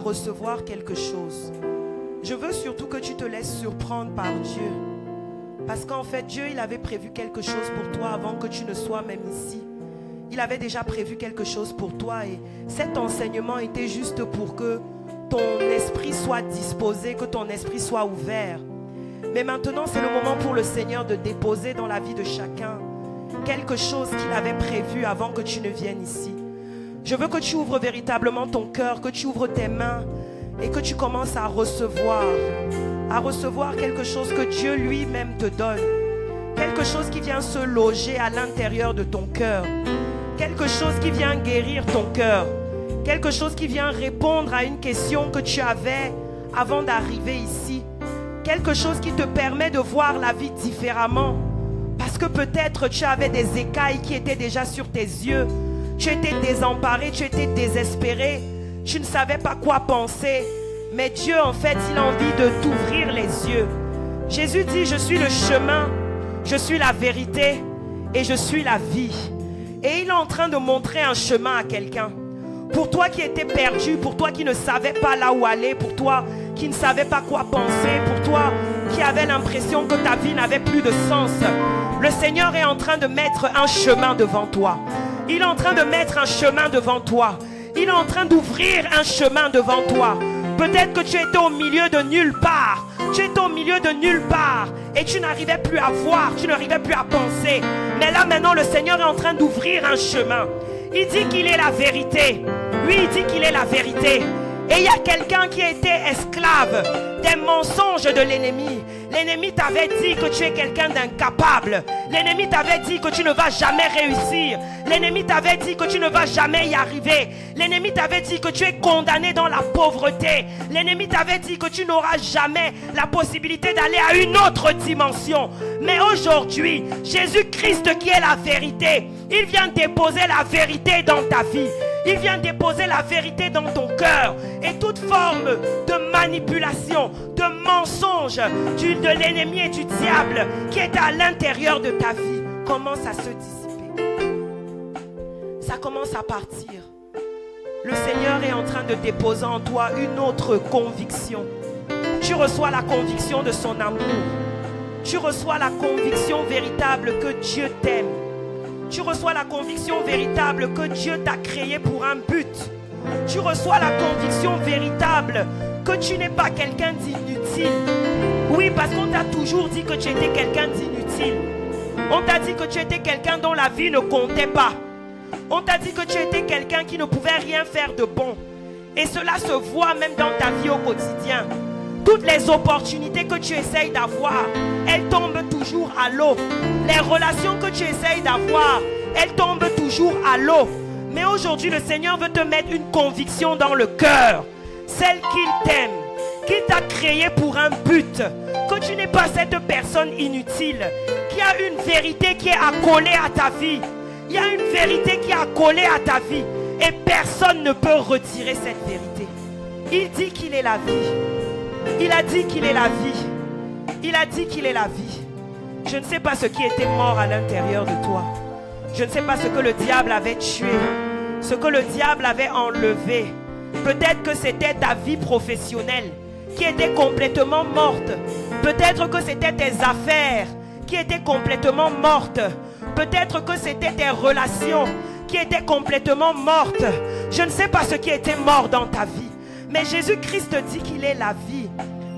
Recevoir quelque chose. Je veux surtout que tu te laisses surprendre par Dieu. Parce qu'en fait, Dieu, il avait prévu quelque chose pour toi avant que tu ne sois même ici. Il avait déjà prévu quelque chose pour toi et cet enseignement était juste pour que ton esprit soit disposé, que ton esprit soit ouvert. Mais maintenant, c'est le moment pour le Seigneur de déposer dans la vie de chacun quelque chose qu'il avait prévu avant que tu ne viennes ici. Je veux que tu ouvres véritablement ton cœur, que tu ouvres tes mains et que tu commences à recevoir quelque chose que Dieu lui-même te donne. Quelque chose qui vient se loger à l'intérieur de ton cœur. Quelque chose qui vient guérir ton cœur. Quelque chose qui vient répondre à une question que tu avais avant d'arriver ici. quelque chose qui te permet de voir la vie différemment. Parce que peut-être tu avais des écailles qui étaient déjà sur tes yeux. Tu étais désemparé, tu étais désespéré. Tu ne savais pas quoi penser. Mais Dieu, en fait, il a envie de t'ouvrir les yeux. Jésus dit, je suis le chemin, je suis la vérité et je suis la vie. Et il est en train de montrer un chemin à quelqu'un. Pour toi qui étais perdu, pour toi qui ne savais pas là où aller, pour toi qui ne savais pas quoi penser, pour toi qui avait l'impression que ta vie n'avait plus de sens, le Seigneur est en train de mettre un chemin devant toi. Il est en train de mettre un chemin devant toi. Il est en train d'ouvrir un chemin devant toi. Peut-être que tu étais au milieu de nulle part. Tu étais au milieu de nulle part et tu n'arrivais plus à voir, tu n'arrivais plus à penser. Mais là maintenant, le Seigneur est en train d'ouvrir un chemin. Il dit qu'il est la vérité. Lui, il dit qu'il est la vérité. Et il y a quelqu'un qui a été esclave des mensonges de l'ennemi. L'ennemi t'avait dit que tu es quelqu'un d'incapable. L'ennemi t'avait dit que tu ne vas jamais réussir. L'ennemi t'avait dit que tu ne vas jamais y arriver. L'ennemi t'avait dit que tu es condamné dans la pauvreté. L'ennemi t'avait dit que tu n'auras jamais la possibilité d'aller à une autre dimension. Mais aujourd'hui, Jésus-Christ qui est la vérité, il vient déposer la vérité dans ta vie. Il vient déposer la vérité dans ton cœur. Et toute forme de manipulation, de mensonge de l'ennemi et du diable qui est à l'intérieur de ta vie commence à se dissiper. Ça commence à partir. Le Seigneur est en train de déposer en toi une autre conviction. Tu reçois la conviction de son amour. Tu reçois la conviction véritable que Dieu t'aime. Tu reçois la conviction véritable que Dieu t'a créé pour un but. Tu reçois la conviction véritable que tu n'es pas quelqu'un d'inutile. Oui, parce qu'on t'a toujours dit que tu étais quelqu'un d'inutile. On t'a dit que tu étais quelqu'un dont la vie ne comptait pas. On t'a dit que tu étais quelqu'un qui ne pouvait rien faire de bon. Et cela se voit même dans ta vie au quotidien. Toutes les opportunités que tu essayes d'avoir, elles tombent toujours à l'eau. Les relations que tu essayes d'avoir, elles tombent toujours à l'eau. Mais aujourd'hui, le Seigneur veut te mettre une conviction dans le cœur. Celle qu'il t'aime, qu'il t'a créé pour un but. Que tu n'es pas cette personne inutile. Qu'il y a une vérité qui est accolée à ta vie. Il y a une vérité qui est accolée à ta vie. Et personne ne peut retirer cette vérité. Il dit qu'il est la vie. Il a dit qu'il est la vie. Il a dit qu'il est la vie. Je ne sais pas ce qui était mort à l'intérieur de toi. Je ne sais pas ce que le diable avait tué. Ce que le diable avait enlevé. Peut-être que c'était ta vie professionnelle qui était complètement morte. Peut-être que c'était tes affaires qui étaient complètement mortes. Peut-être que c'était tes relations qui étaient complètement mortes. Je ne sais pas ce qui était mort dans ta vie. Mais Jésus-Christ dit qu'il est la vie.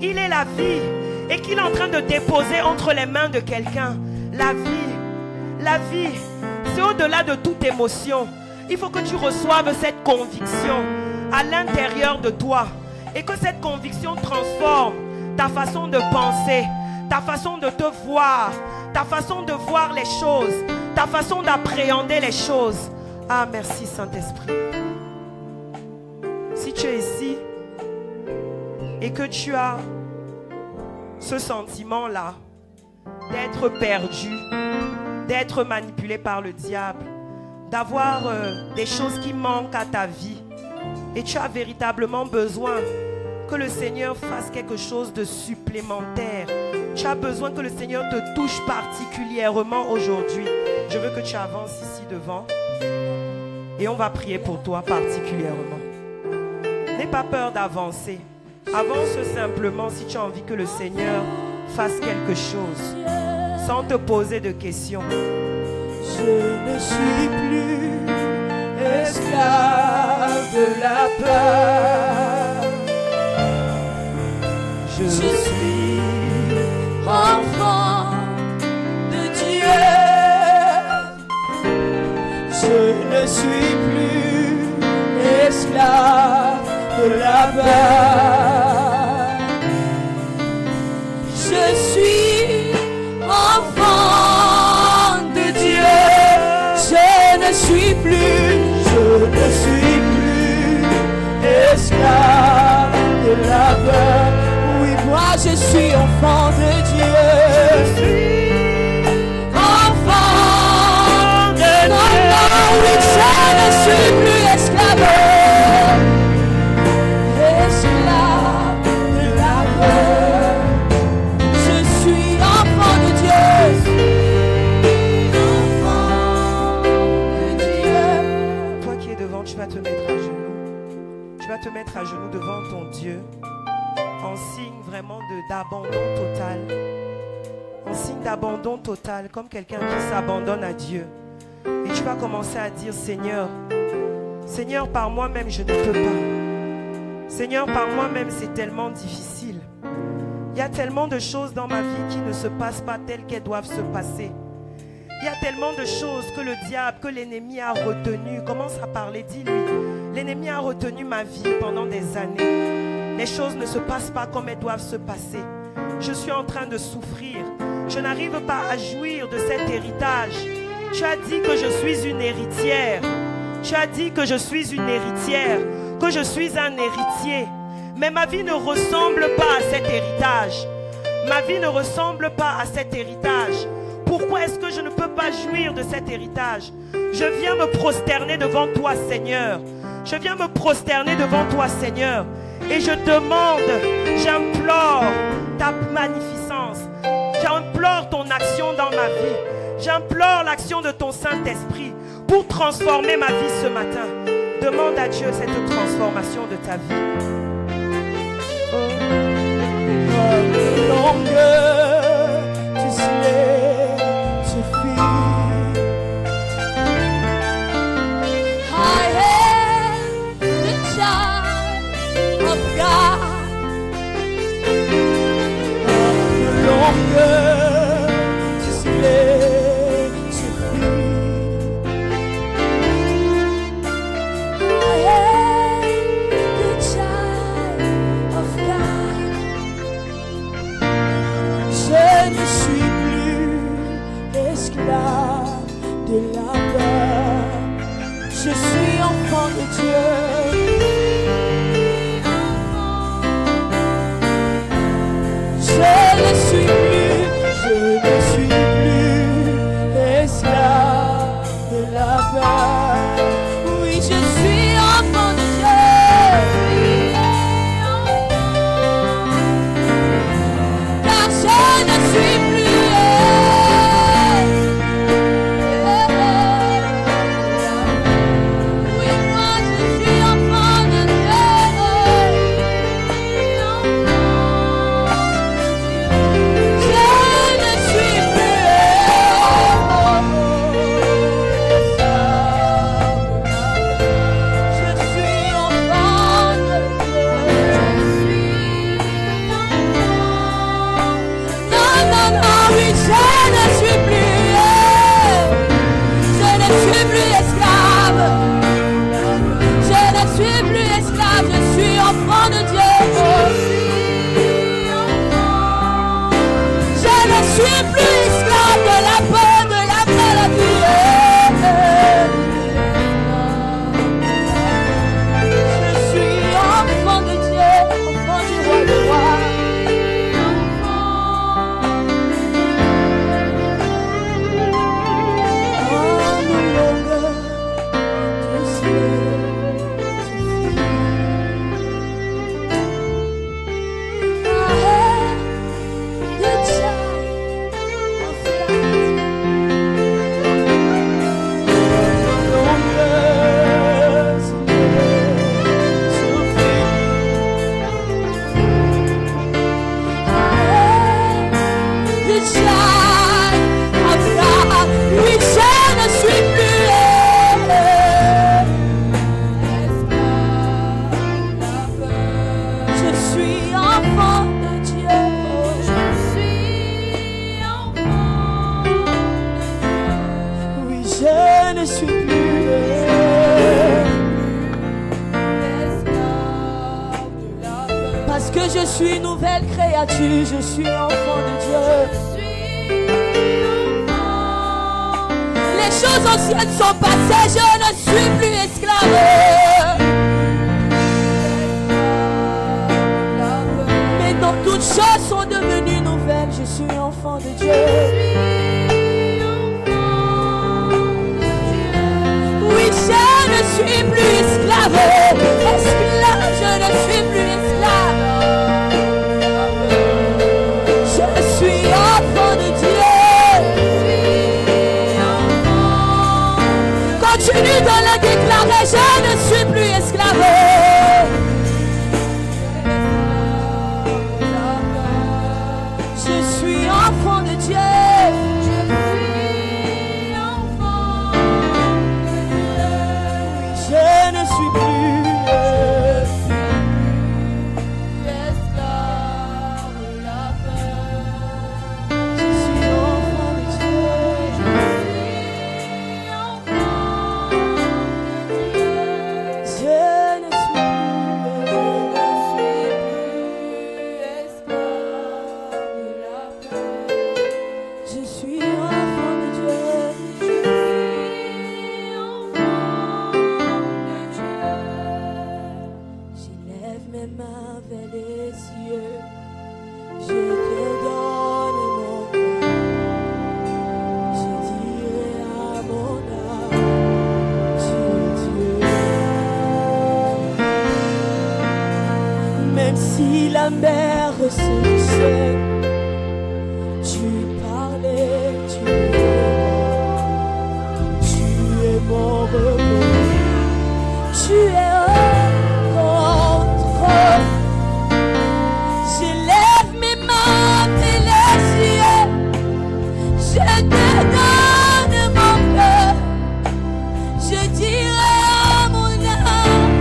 Il est la vie. Et qu'il est en train de déposer entre les mains de quelqu'un la vie. La vie, c'est au-delà de toute émotion. Il faut que tu reçoives cette conviction à l'intérieur de toi. Et que cette conviction transforme ta façon de penser, ta façon de te voir, ta façon de voir les choses, ta façon d'appréhender les choses. Ah, merci Saint-Esprit. Si tu es ici et que tu as ce sentiment-là d'être perdu, d'être manipulé par le diable, d'avoir des choses qui manquent à ta vie, et tu as véritablement besoin que le Seigneur fasse quelque chose de supplémentaire. Tu as besoin que le Seigneur te touche particulièrement aujourd'hui. Je veux que tu avances ici devant et on va prier pour toi particulièrement. N'aie pas peur d'avancer. Avance simplement si tu as envie que le Seigneur fasse quelque chose sans te poser de questions. Je ne suis plus esclave de la peur. Je suis enfant de Dieu. Je ne suis plus esclave de la peur. Je suis enfant de Dieu. Je ne suis plus esclave de la peur. Oui, moi je suis enfant. te mettre à genoux devant ton Dieu en signe vraiment d'abandon total. En signe d'abandon total, comme quelqu'un qui s'abandonne à Dieu. Et tu vas commencer à dire, Seigneur, Seigneur, par moi-même, je ne peux pas. Seigneur, par moi-même, c'est tellement difficile. Il y a tellement de choses dans ma vie qui ne se passent pas telles qu'elles doivent se passer. Il y a tellement de choses que le diable, que l'ennemi a retenues. Commence à parler, dis-lui. L'ennemi a retenu ma vie pendant des années. Les choses ne se passent pas comme elles doivent se passer. Je suis en train de souffrir. Je n'arrive pas à jouir de cet héritage. Tu as dit que je suis une héritière. Tu as dit que je suis une héritière, que je suis un héritier. Mais ma vie ne ressemble pas à cet héritage. Ma vie ne ressemble pas à cet héritage. Pourquoi est-ce que je ne peux pas jouir de cet héritage? Je viens me prosterner devant toi, Seigneur. Je viens me prosterner devant toi, Seigneur. Et je demande, j'implore ta magnificence. J'implore ton action dans ma vie. J'implore l'action de ton Saint-Esprit pour transformer ma vie ce matin. Demande à Dieu cette transformation de ta vie. Je suis enfant de Dieu. Les choses anciennes sont passées, je ne suis plus esclave. Maintenant toutes choses sont devenues nouvelles, je suis enfant de Dieu. Oui, je ne suis plus esclave. Esclave, je ne suis plus esclave. Continue de le déclarer, je ne suis plus esclave. suis plus esclave de la peur. Je suis enfant de Dieu. Je ne suis plus esclave de la peur. Je suis enfant de Dieu. J'élève mes mains vers les cieux. Je te donne mon cœur. Je dirai à mon âme, tu es Dieu. Même si la mer se déchaîne, tu parlais, tu es mon repos, tu es au contrôle. J'élève mes mains vers les cieux, je te donne mon cœur, je dirai à mon âme,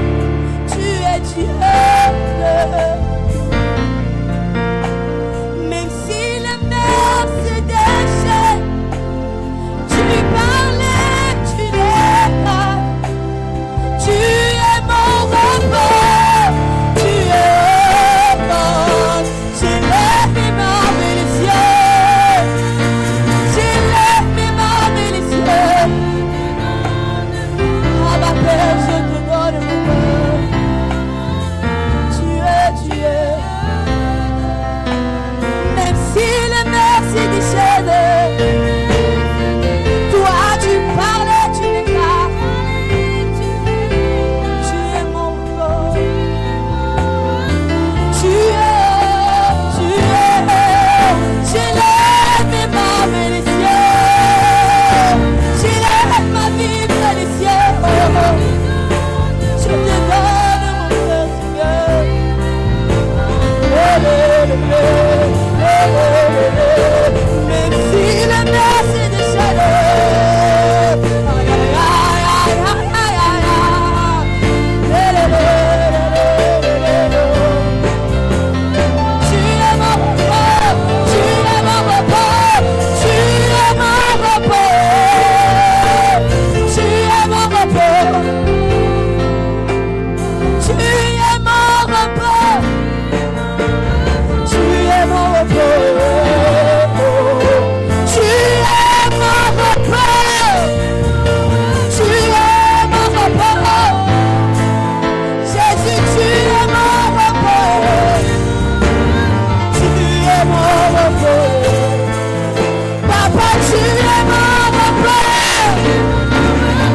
tu es Dieu. Même si la mer se déchaîne, tu parlais, tu l'es pas. Tu es mon repos, tu es bon. J'élève mes mains vers les cieux, j'élève mes mains vers les cieux. À ma paix, je te donne mon cœur. Tu es Dieu. Même si la mer se déchaîne, toi tu parlais, tu n'es pas. Tu es mon repos. Tu es. J'élève mes mains vers les cieux. J'élève ma vie vers les cieux. Je te donne mon cœur, Seigneur. Même si la mer se déchaîne, tu es mon repos, tu es mon repos, tu es mon repos, tu es mon repos, tu es mon repos, tu es mon repos, tu es mon repos, tu es mon repos, Jésus, tu es mon repos. Tu es mon repos. Papa, tu es mon repos.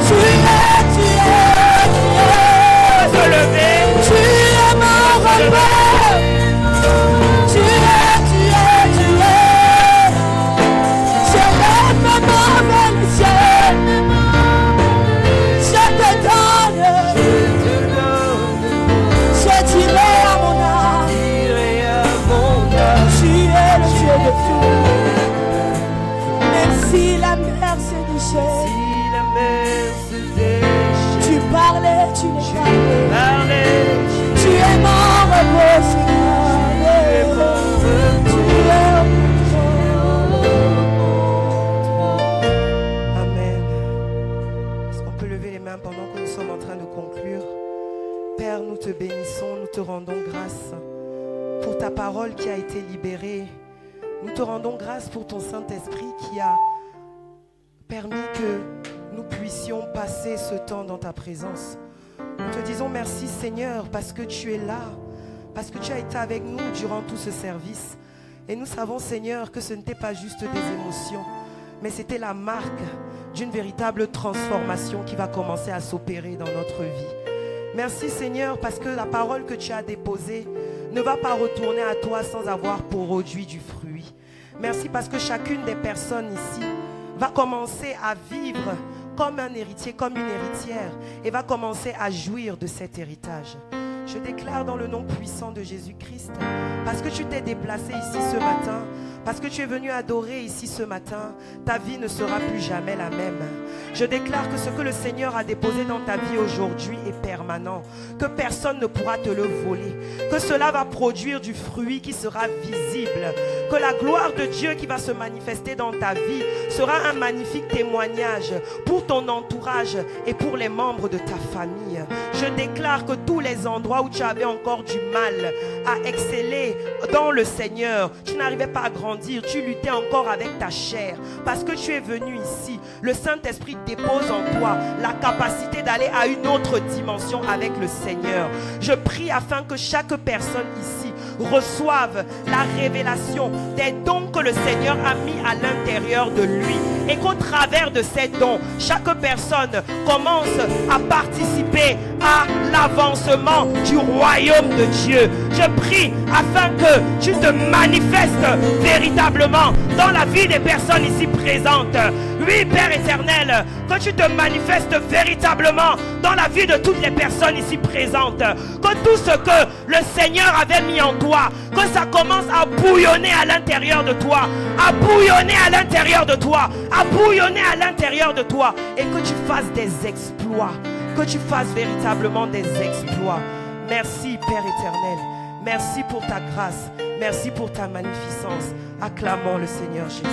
Tu es. Se lever. Tu es mon repos. Tu es. Je lève ma main vers le ciel. Je te donne. Je dirai à mon âme, tu es le Dieu de tout. Même si la mer se déchaîne, tu parlais, tu n'es pas. Tu es mon repos, Seigneur. Tu Amen. Est-ce qu'on peut lever les mains pendant que nous sommes en train de conclure? Père, nous te bénissons, nous te rendons grâce pour ta parole qui a été libérée. Nous te rendons grâce pour ton Saint-Esprit qui a permis que nous puissions passer ce temps dans ta présence. Nous te disons merci Seigneur parce que tu es là, parce que tu as été avec nous durant tout ce service. Et nous savons Seigneur que ce n'était pas juste des émotions, mais c'était la marque d'une véritable transformation qui va commencer à s'opérer dans notre vie. Merci Seigneur parce que la parole que tu as déposée ne va pas retourner à toi sans avoir produit du fruit. Merci parce que chacune des personnes ici va commencer à vivre comme un héritier, comme une héritière, et va commencer à jouir de cet héritage. Je déclare dans le nom puissant de Jésus-Christ, parce que tu t'es déplacé ici ce matin Parce que tu es venu adorer ici ce matin, ta vie ne sera plus jamais la même. Je déclare que ce que le Seigneur a déposé dans ta vie aujourd'hui est permanent, que personne ne pourra te le voler, que cela va produire du fruit qui sera visible, que la gloire de Dieu qui va se manifester dans ta vie sera un magnifique témoignage pour ton entourage et pour les membres de ta famille. Je déclare que tous les endroits où tu avais encore du mal à exceller dans le Seigneur, tu n'arrivais pas à grandir, tu luttais encore avec ta chair, parce que tu es venu ici, le Saint-Esprit dépose en toi la capacité d'aller à une autre dimension avec le Seigneur. Je prie afin que chaque personne ici reçoive la révélation des dons que le Seigneur a mis à l'intérieur de lui, et qu'au travers de ces dons, chaque personne commence à participer à l'avancement du royaume de Dieu. Je prie afin que tu te manifestes véritablement dans la vie des personnes ici présentes. Oui, Père éternel, que tu te manifestes véritablement dans la vie de toutes les personnes ici présentes. Que tout ce que le Seigneur avait mis en toi, que ça commence à bouillonner à l'intérieur de toi, à bouillonner à l'intérieur de toi, à bouillonner à l'intérieur de toi, et que tu fasses des exploits, que tu fasses véritablement des exploits. Merci, Père éternel. Merci pour ta grâce. Merci pour ta magnificence. Acclamons le Seigneur Jésus.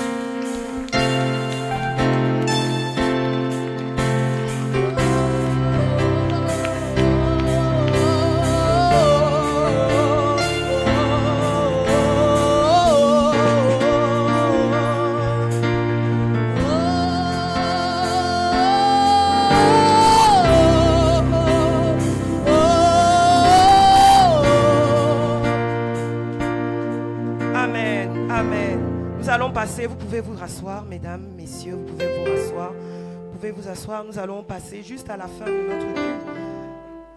Vous pouvez vous rasseoir, mesdames, messieurs, vous pouvez vous rasseoir. Vous pouvez vous asseoir. Nous allons passer juste à la fin de notre culte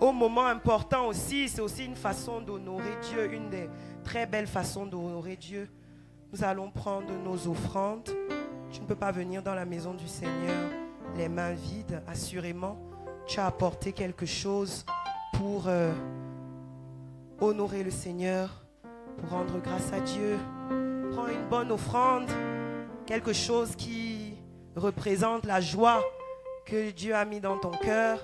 au moment important aussi. C'est aussi une façon d'honorer Dieu, une des très belles façons d'honorer Dieu. Nous allons prendre nos offrandes. Tu ne peux pas venir dans la maison du Seigneur les mains vides. Assurément, tu as apporté quelque chose pour honorer le Seigneur, pour rendre grâce à Dieu. Prends une bonne offrande, quelque chose qui représente la joie que Dieu a mis dans ton cœur.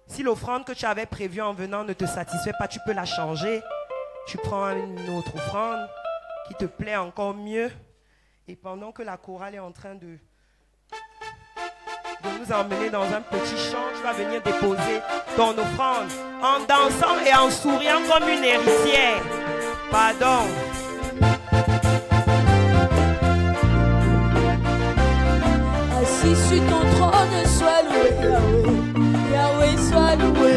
Si l'offrande que tu avais prévue en venant ne te satisfait pas, tu peux la changer. Tu prends une autre offrande qui te plaît encore mieux. Et pendant que la chorale est en train de nous emmener dans un petit chant, tu vas venir déposer ton offrande en dansant et en souriant comme une héritière. Pardon. Assis sur ton trône, sois loué, Yahweh. Yahweh, sois loué.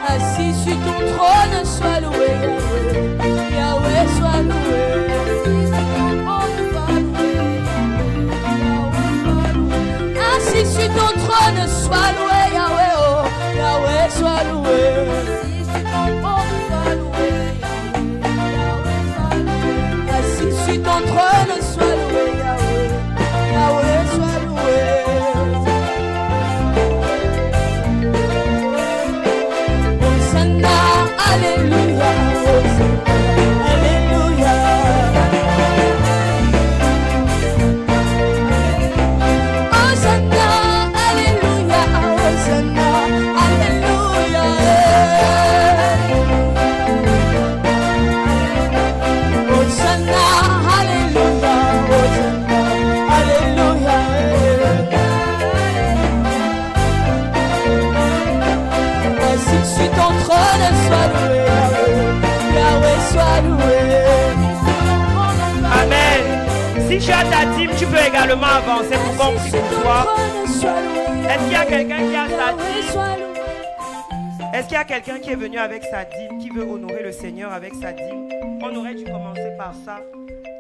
Assis sur ton trône, sois loué, Yahweh. Yahweh, sois loué. Assis sur ton trône, sois loué, Yahweh. Oh, Yahweh, sois loué. Sur ton trône, sois loué, Yahweh. Yahweh, sois loué. Hosanna, alléluia. Alléluia. Hosanna, alléluia. Hosanna, alléluia. Hosanna. Amen. Si tu as ta dîme, tu peux également avancer pour qu'on prie pour toi. Est-ce qu'il y a quelqu'un qui a sa dîme? Est-ce qu'il y a quelqu'un qui est venu avec sa dîme, qui veut honorer le Seigneur avec sa dîme? On aurait dû commencer par ça.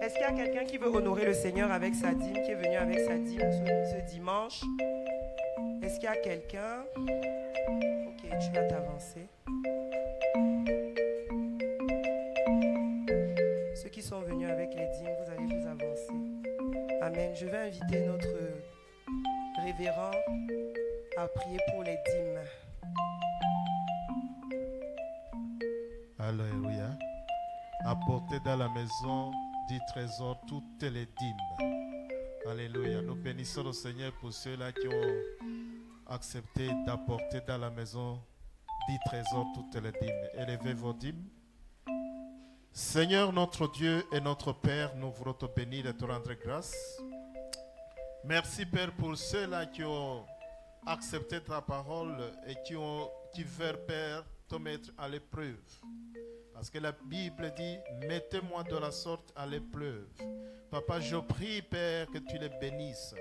Est-ce qu'il y a quelqu'un qui veut honorer le Seigneur avec sa dîme, qui est venu avec sa dîme ce dimanche? Est-ce qu'il y a quelqu'un? Ok, tu vas t'avancer. Ceux qui sont venus avec les dîmes, vous allez vous avancer. Amen. Je vais inviter notre révérend à prier pour les dîmes. Alléluia. Apportez dans la maison du trésor toutes les dîmes. Alléluia. Nous bénissons le Seigneur pour ceux-là qui ont accepté d'apporter dans la maison du trésor toutes les dîmes. Élevez vos dîmes. Seigneur notre Dieu et notre Père, nous voulons te bénir et te rendre grâce. Merci Père pour ceux-là qui ont accepté ta parole et qui veulent Père te mettre à l'épreuve. Parce que la Bible dit, mettez-moi de la sorte à l'épreuve. Papa, je prie Père que tu les bénisses.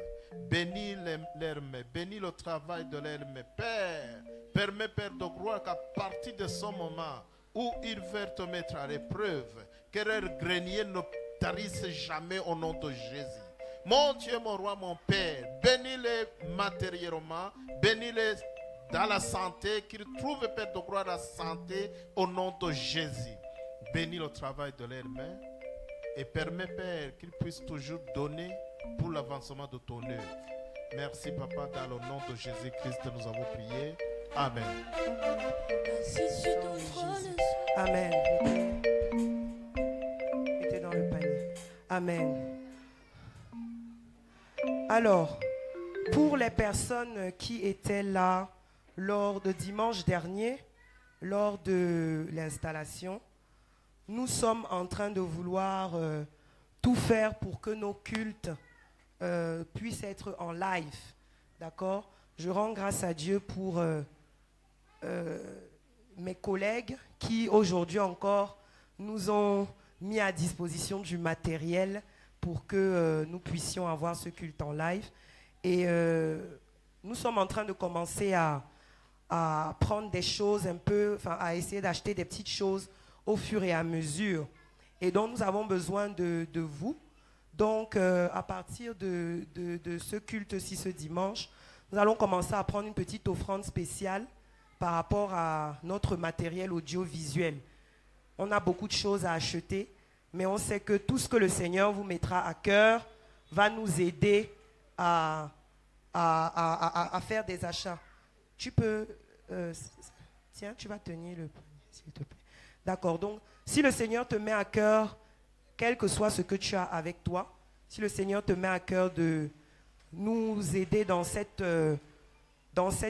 Bénis leurs mains, bénis le travail de leurs mains. Père, permets Père de croire qu'à partir de ce moment où ils veulent te mettre à l'épreuve, que leur grenier ne tarisse jamais au nom de Jésus. Mon Dieu, mon roi, mon Père, bénis-les matériellement, bénis-les dans la santé, qu'ils trouvent, Père, de gloire la santé au nom de Jésus. Bénis le travail de leurs mains et permets, Père, qu'ils puissent toujours donner pour l'avancement de ton œuvre. Merci, Papa, dans le nom de Jésus-Christ, nous avons prié. Amen. Amen. Mettez dans le panier. Amen. Alors, pour les personnes qui étaient là lors de dimanche dernier, lors de l'installation, nous sommes en train de vouloir tout faire pour que nos cultes puissent être en live. D'accord? Je rends grâce à Dieu pour mes collègues qui aujourd'hui encore nous ont mis à disposition du matériel pour que nous puissions avoir ce culte en live. Et nous sommes en train de commencer à prendre des choses un peu, enfin à essayer d'acheter des petites choses au fur et à mesure. Et donc nous avons besoin de vous. Donc à partir de ce culte-ci ce dimanche, nous allons commencer à prendre une petite offrande spéciale par rapport à notre matériel audiovisuel. On a beaucoup de choses à acheter, mais on sait que tout ce que le Seigneur vous mettra à cœur va nous aider à faire des achats. Tu peux... tiens, tu vas tenir le... S'il te plaît. D'accord, donc si le Seigneur te met à cœur, quel que soit ce que tu as avec toi, si le Seigneur te met à cœur de nous aider dans cette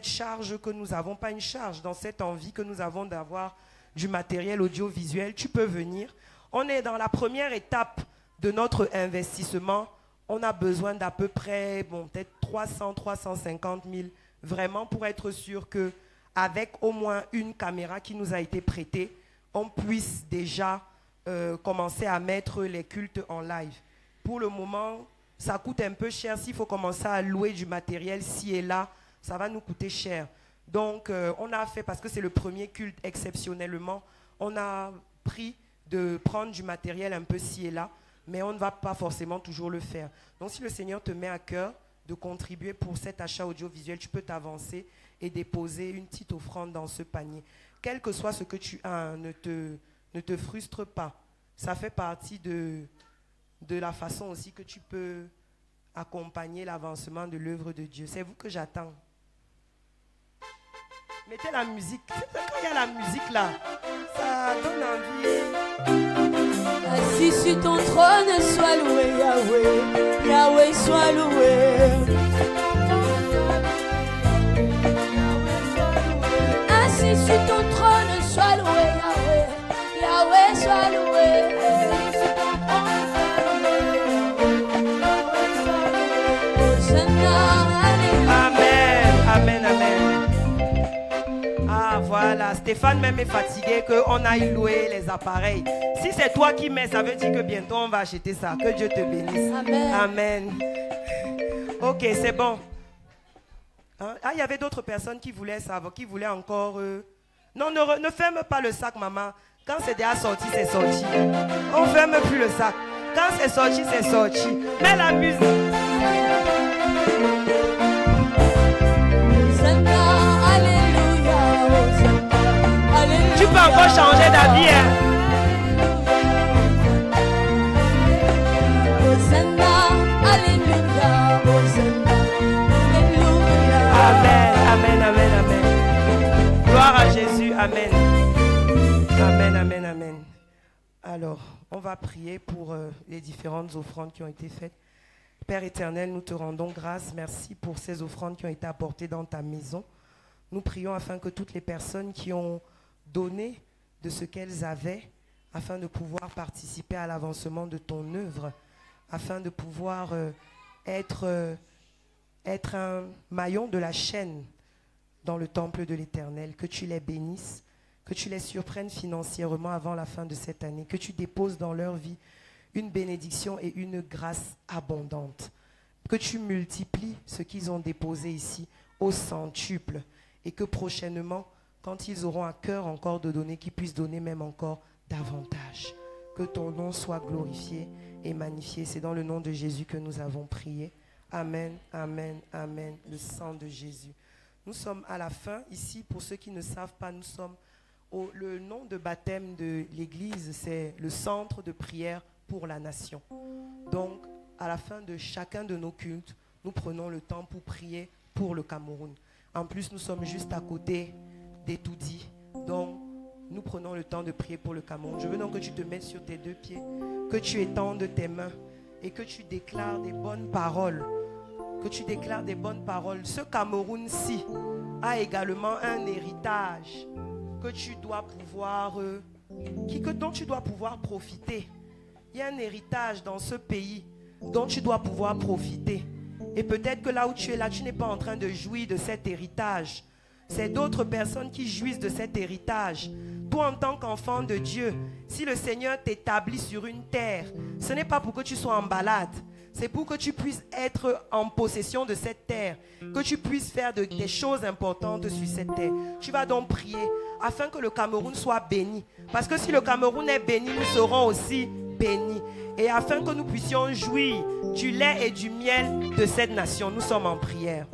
charge que nous avons, pas une charge, dans cette envie que nous avons d'avoir du matériel audiovisuel, tu peux venir. On est dans la première étape de notre investissement. On a besoin d'à peu près, bon, peut-être 300, 350 000, vraiment pour être sûr qu'avec au moins une caméra qui nous a été prêtée, on puisse déjà commencer à mettre les cultes en live. Pour le moment, ça coûte un peu cher. S'il faut commencer à louer du matériel ci et là, ça va nous coûter cher. Donc, on a fait, parce que c'est le premier culte exceptionnellement, on a pris de prendre du matériel un peu ci et là, mais on ne va pas forcément toujours le faire. Donc, si le Seigneur te met à cœur de contribuer pour cet achat audiovisuel, tu peux t'avancer et déposer une petite offrande dans ce panier. Quel que soit ce que tu as, ne te frustre pas. Ça fait partie de la façon aussi que tu peux accompagner l'avancement de l'œuvre de Dieu. C'est vous que j'attends. Mettez la musique. Quand il y a la musique là, ça donne envie. Assis sur ton trône, sois loué, Yahweh. Yahweh, sois loué. Assis sur ton trône, sois loué, Yahweh. Yahweh, sois loué. Amen, amen. Ah, voilà. Stéphane même est fatigué qu'on aille louer les appareils. Si c'est toi qui mets, ça veut dire que bientôt on va acheter ça. Que Dieu te bénisse. Amen. Amen. Ok, c'est bon. Hein? Ah, il y avait d'autres personnes qui voulaient savoir, qui voulaient encore... Non, ne ferme pas le sac, maman. Quand c'est déjà sorti, c'est sorti. On ne ferme plus le sac. Quand c'est sorti, c'est sorti. Mets la musique. Tu peux encore changer d'avis, hein? Amen, amen, amen, amen. Gloire à Jésus, amen. Amen, amen, amen. Alors, on va prier pour les différentes offrandes qui ont été faites. Père éternel, nous te rendons grâce. Merci pour ces offrandes qui ont été apportées dans ta maison. Nous prions afin que toutes les personnes qui ont donné de ce qu'elles avaient, afin de pouvoir participer à l'avancement de ton œuvre, afin de pouvoir être un maillon de la chaîne dans le temple de l'Éternel, que tu les bénisses, que tu les surprennes financièrement avant la fin de cette année, que tu déposes dans leur vie une bénédiction et une grâce abondante, que tu multiplies ce qu'ils ont déposé ici au centuple et que prochainement, quand ils auront à cœur encore de donner, qu'ils puissent donner même encore davantage. Que ton nom soit glorifié et magnifié. C'est dans le nom de Jésus que nous avons prié. Amen, amen, amen. Le sang de Jésus. Nous sommes à la fin. Ici, pour ceux qui ne savent pas, nous sommes le nom de baptême de l'Église, c'est le centre de prière pour la nation. Donc, à la fin de chacun de nos cultes, nous prenons le temps pour prier pour le Cameroun. En plus, nous sommes juste à côté d'Etoudi. Donc, nous prenons le temps de prier pour le Cameroun. Je veux donc que tu te mettes sur tes deux pieds, que tu étendes tes mains et que tu déclares des bonnes paroles. Que tu déclares des bonnes paroles. Ce Cameroun-ci a également un héritage que tu dois pouvoir, dont tu dois pouvoir profiter. Il y a un héritage dans ce pays dont tu dois pouvoir profiter. Et peut-être que là où tu es là, tu n'es pas en train de jouir de cet héritage. C'est d'autres personnes qui jouissent de cet héritage. Toi, en tant qu'enfant de Dieu, si le Seigneur t'établit sur une terre, ce n'est pas pour que tu sois en balade. C'est pour que tu puisses être en possession de cette terre, que tu puisses faire des choses importantes sur cette terre. Tu vas donc prier afin que le Cameroun soit béni. Parce que si le Cameroun est béni, nous serons aussi bénis. Et afin que nous puissions jouir du lait et du miel de cette nation, nous sommes en prière.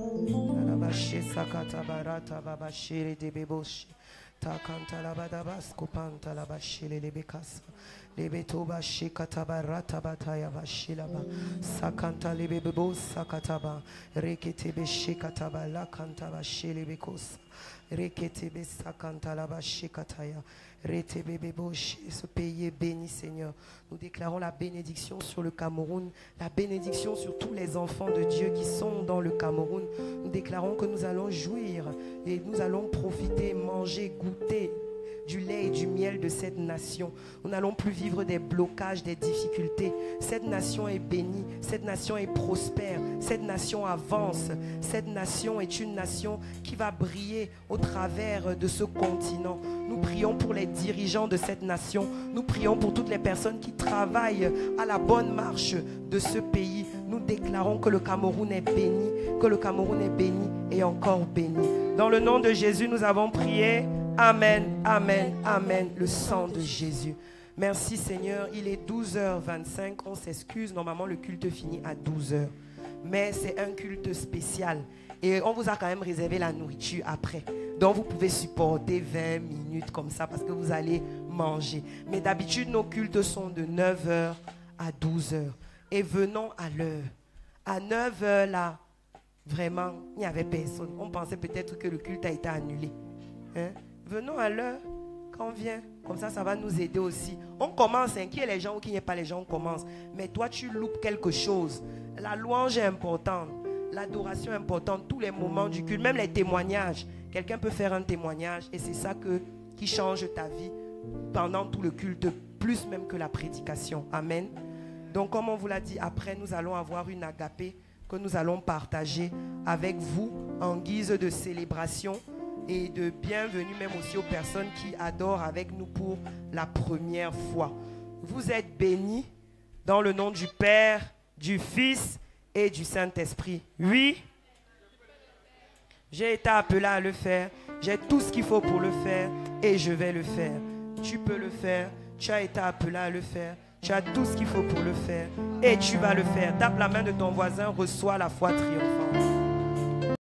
Takanta la badabas kopanta la bashile lebekasa lebetoba shikatabarata bataya bashilaba sakanta lebebo sakataba reketebe shikataba la kanta bashile bekosa reketebe sakanta la bashikataya retebebo. Ce pays est béni, Seigneur. Nous déclarons la bénédiction sur le Cameroun, la bénédiction sur tous les enfants de Dieu qui sont dans le Cameroun. Nous déclarons que nous allons jouir et nous allons profiter, manger, goûter du lait et du miel de cette nation. Nous n'allons plus vivre des blocages, des difficultés. Cette nation est bénie, cette nation est prospère, cette nation avance. Cette nation est une nation qui va briller au travers de ce continent. Nous prions pour les dirigeants de cette nation. Nous prions pour toutes les personnes qui travaillent à la bonne marche de ce pays. Nous déclarons que le Cameroun est béni, que le Cameroun est béni et encore béni. Dans le nom de Jésus, nous avons prié. Amen, amen, amen. Le sang de Jésus. Merci Seigneur. Il est 12h25. On s'excuse. Normalement, le culte finit à 12h. Mais c'est un culte spécial. Et on vous a quand même réservé la nourriture après. Donc, vous pouvez supporter 20 minutes comme ça parce que vous allez manger. Mais d'habitude, nos cultes sont de 9h à 12h. Et venons à l'heure. À 9h, là, vraiment, il n'y avait personne. On pensait peut-être que le culte a été annulé. Hein? Venons à l'heure quand on vient. Comme ça, ça va nous aider aussi. On commence, hein, qu'il y ait les gens ou qu'il n'y ait pas les gens, on commence. Mais toi, tu loupes quelque chose. La louange est importante. L'adoration est importante. Tous les moments du culte, même les témoignages. Quelqu'un peut faire un témoignage et c'est ça qui change ta vie pendant tout le culte, plus même que la prédication. Amen. Donc, comme on vous l'a dit, après, nous allons avoir une agapé que nous allons partager avec vous en guise de célébration et de bienvenue même aussi aux personnes qui adorent avec nous pour la première fois. Vous êtes bénis dans le nom du Père, du Fils et du Saint-Esprit. Oui, j'ai été appelé à le faire. J'ai tout ce qu'il faut pour le faire et je vais le faire. Tu peux le faire. Tu as été appelé à le faire. Tu as tout ce qu'il faut pour le faire et tu vas le faire. Tape la main de ton voisin, reçois la foi triomphante.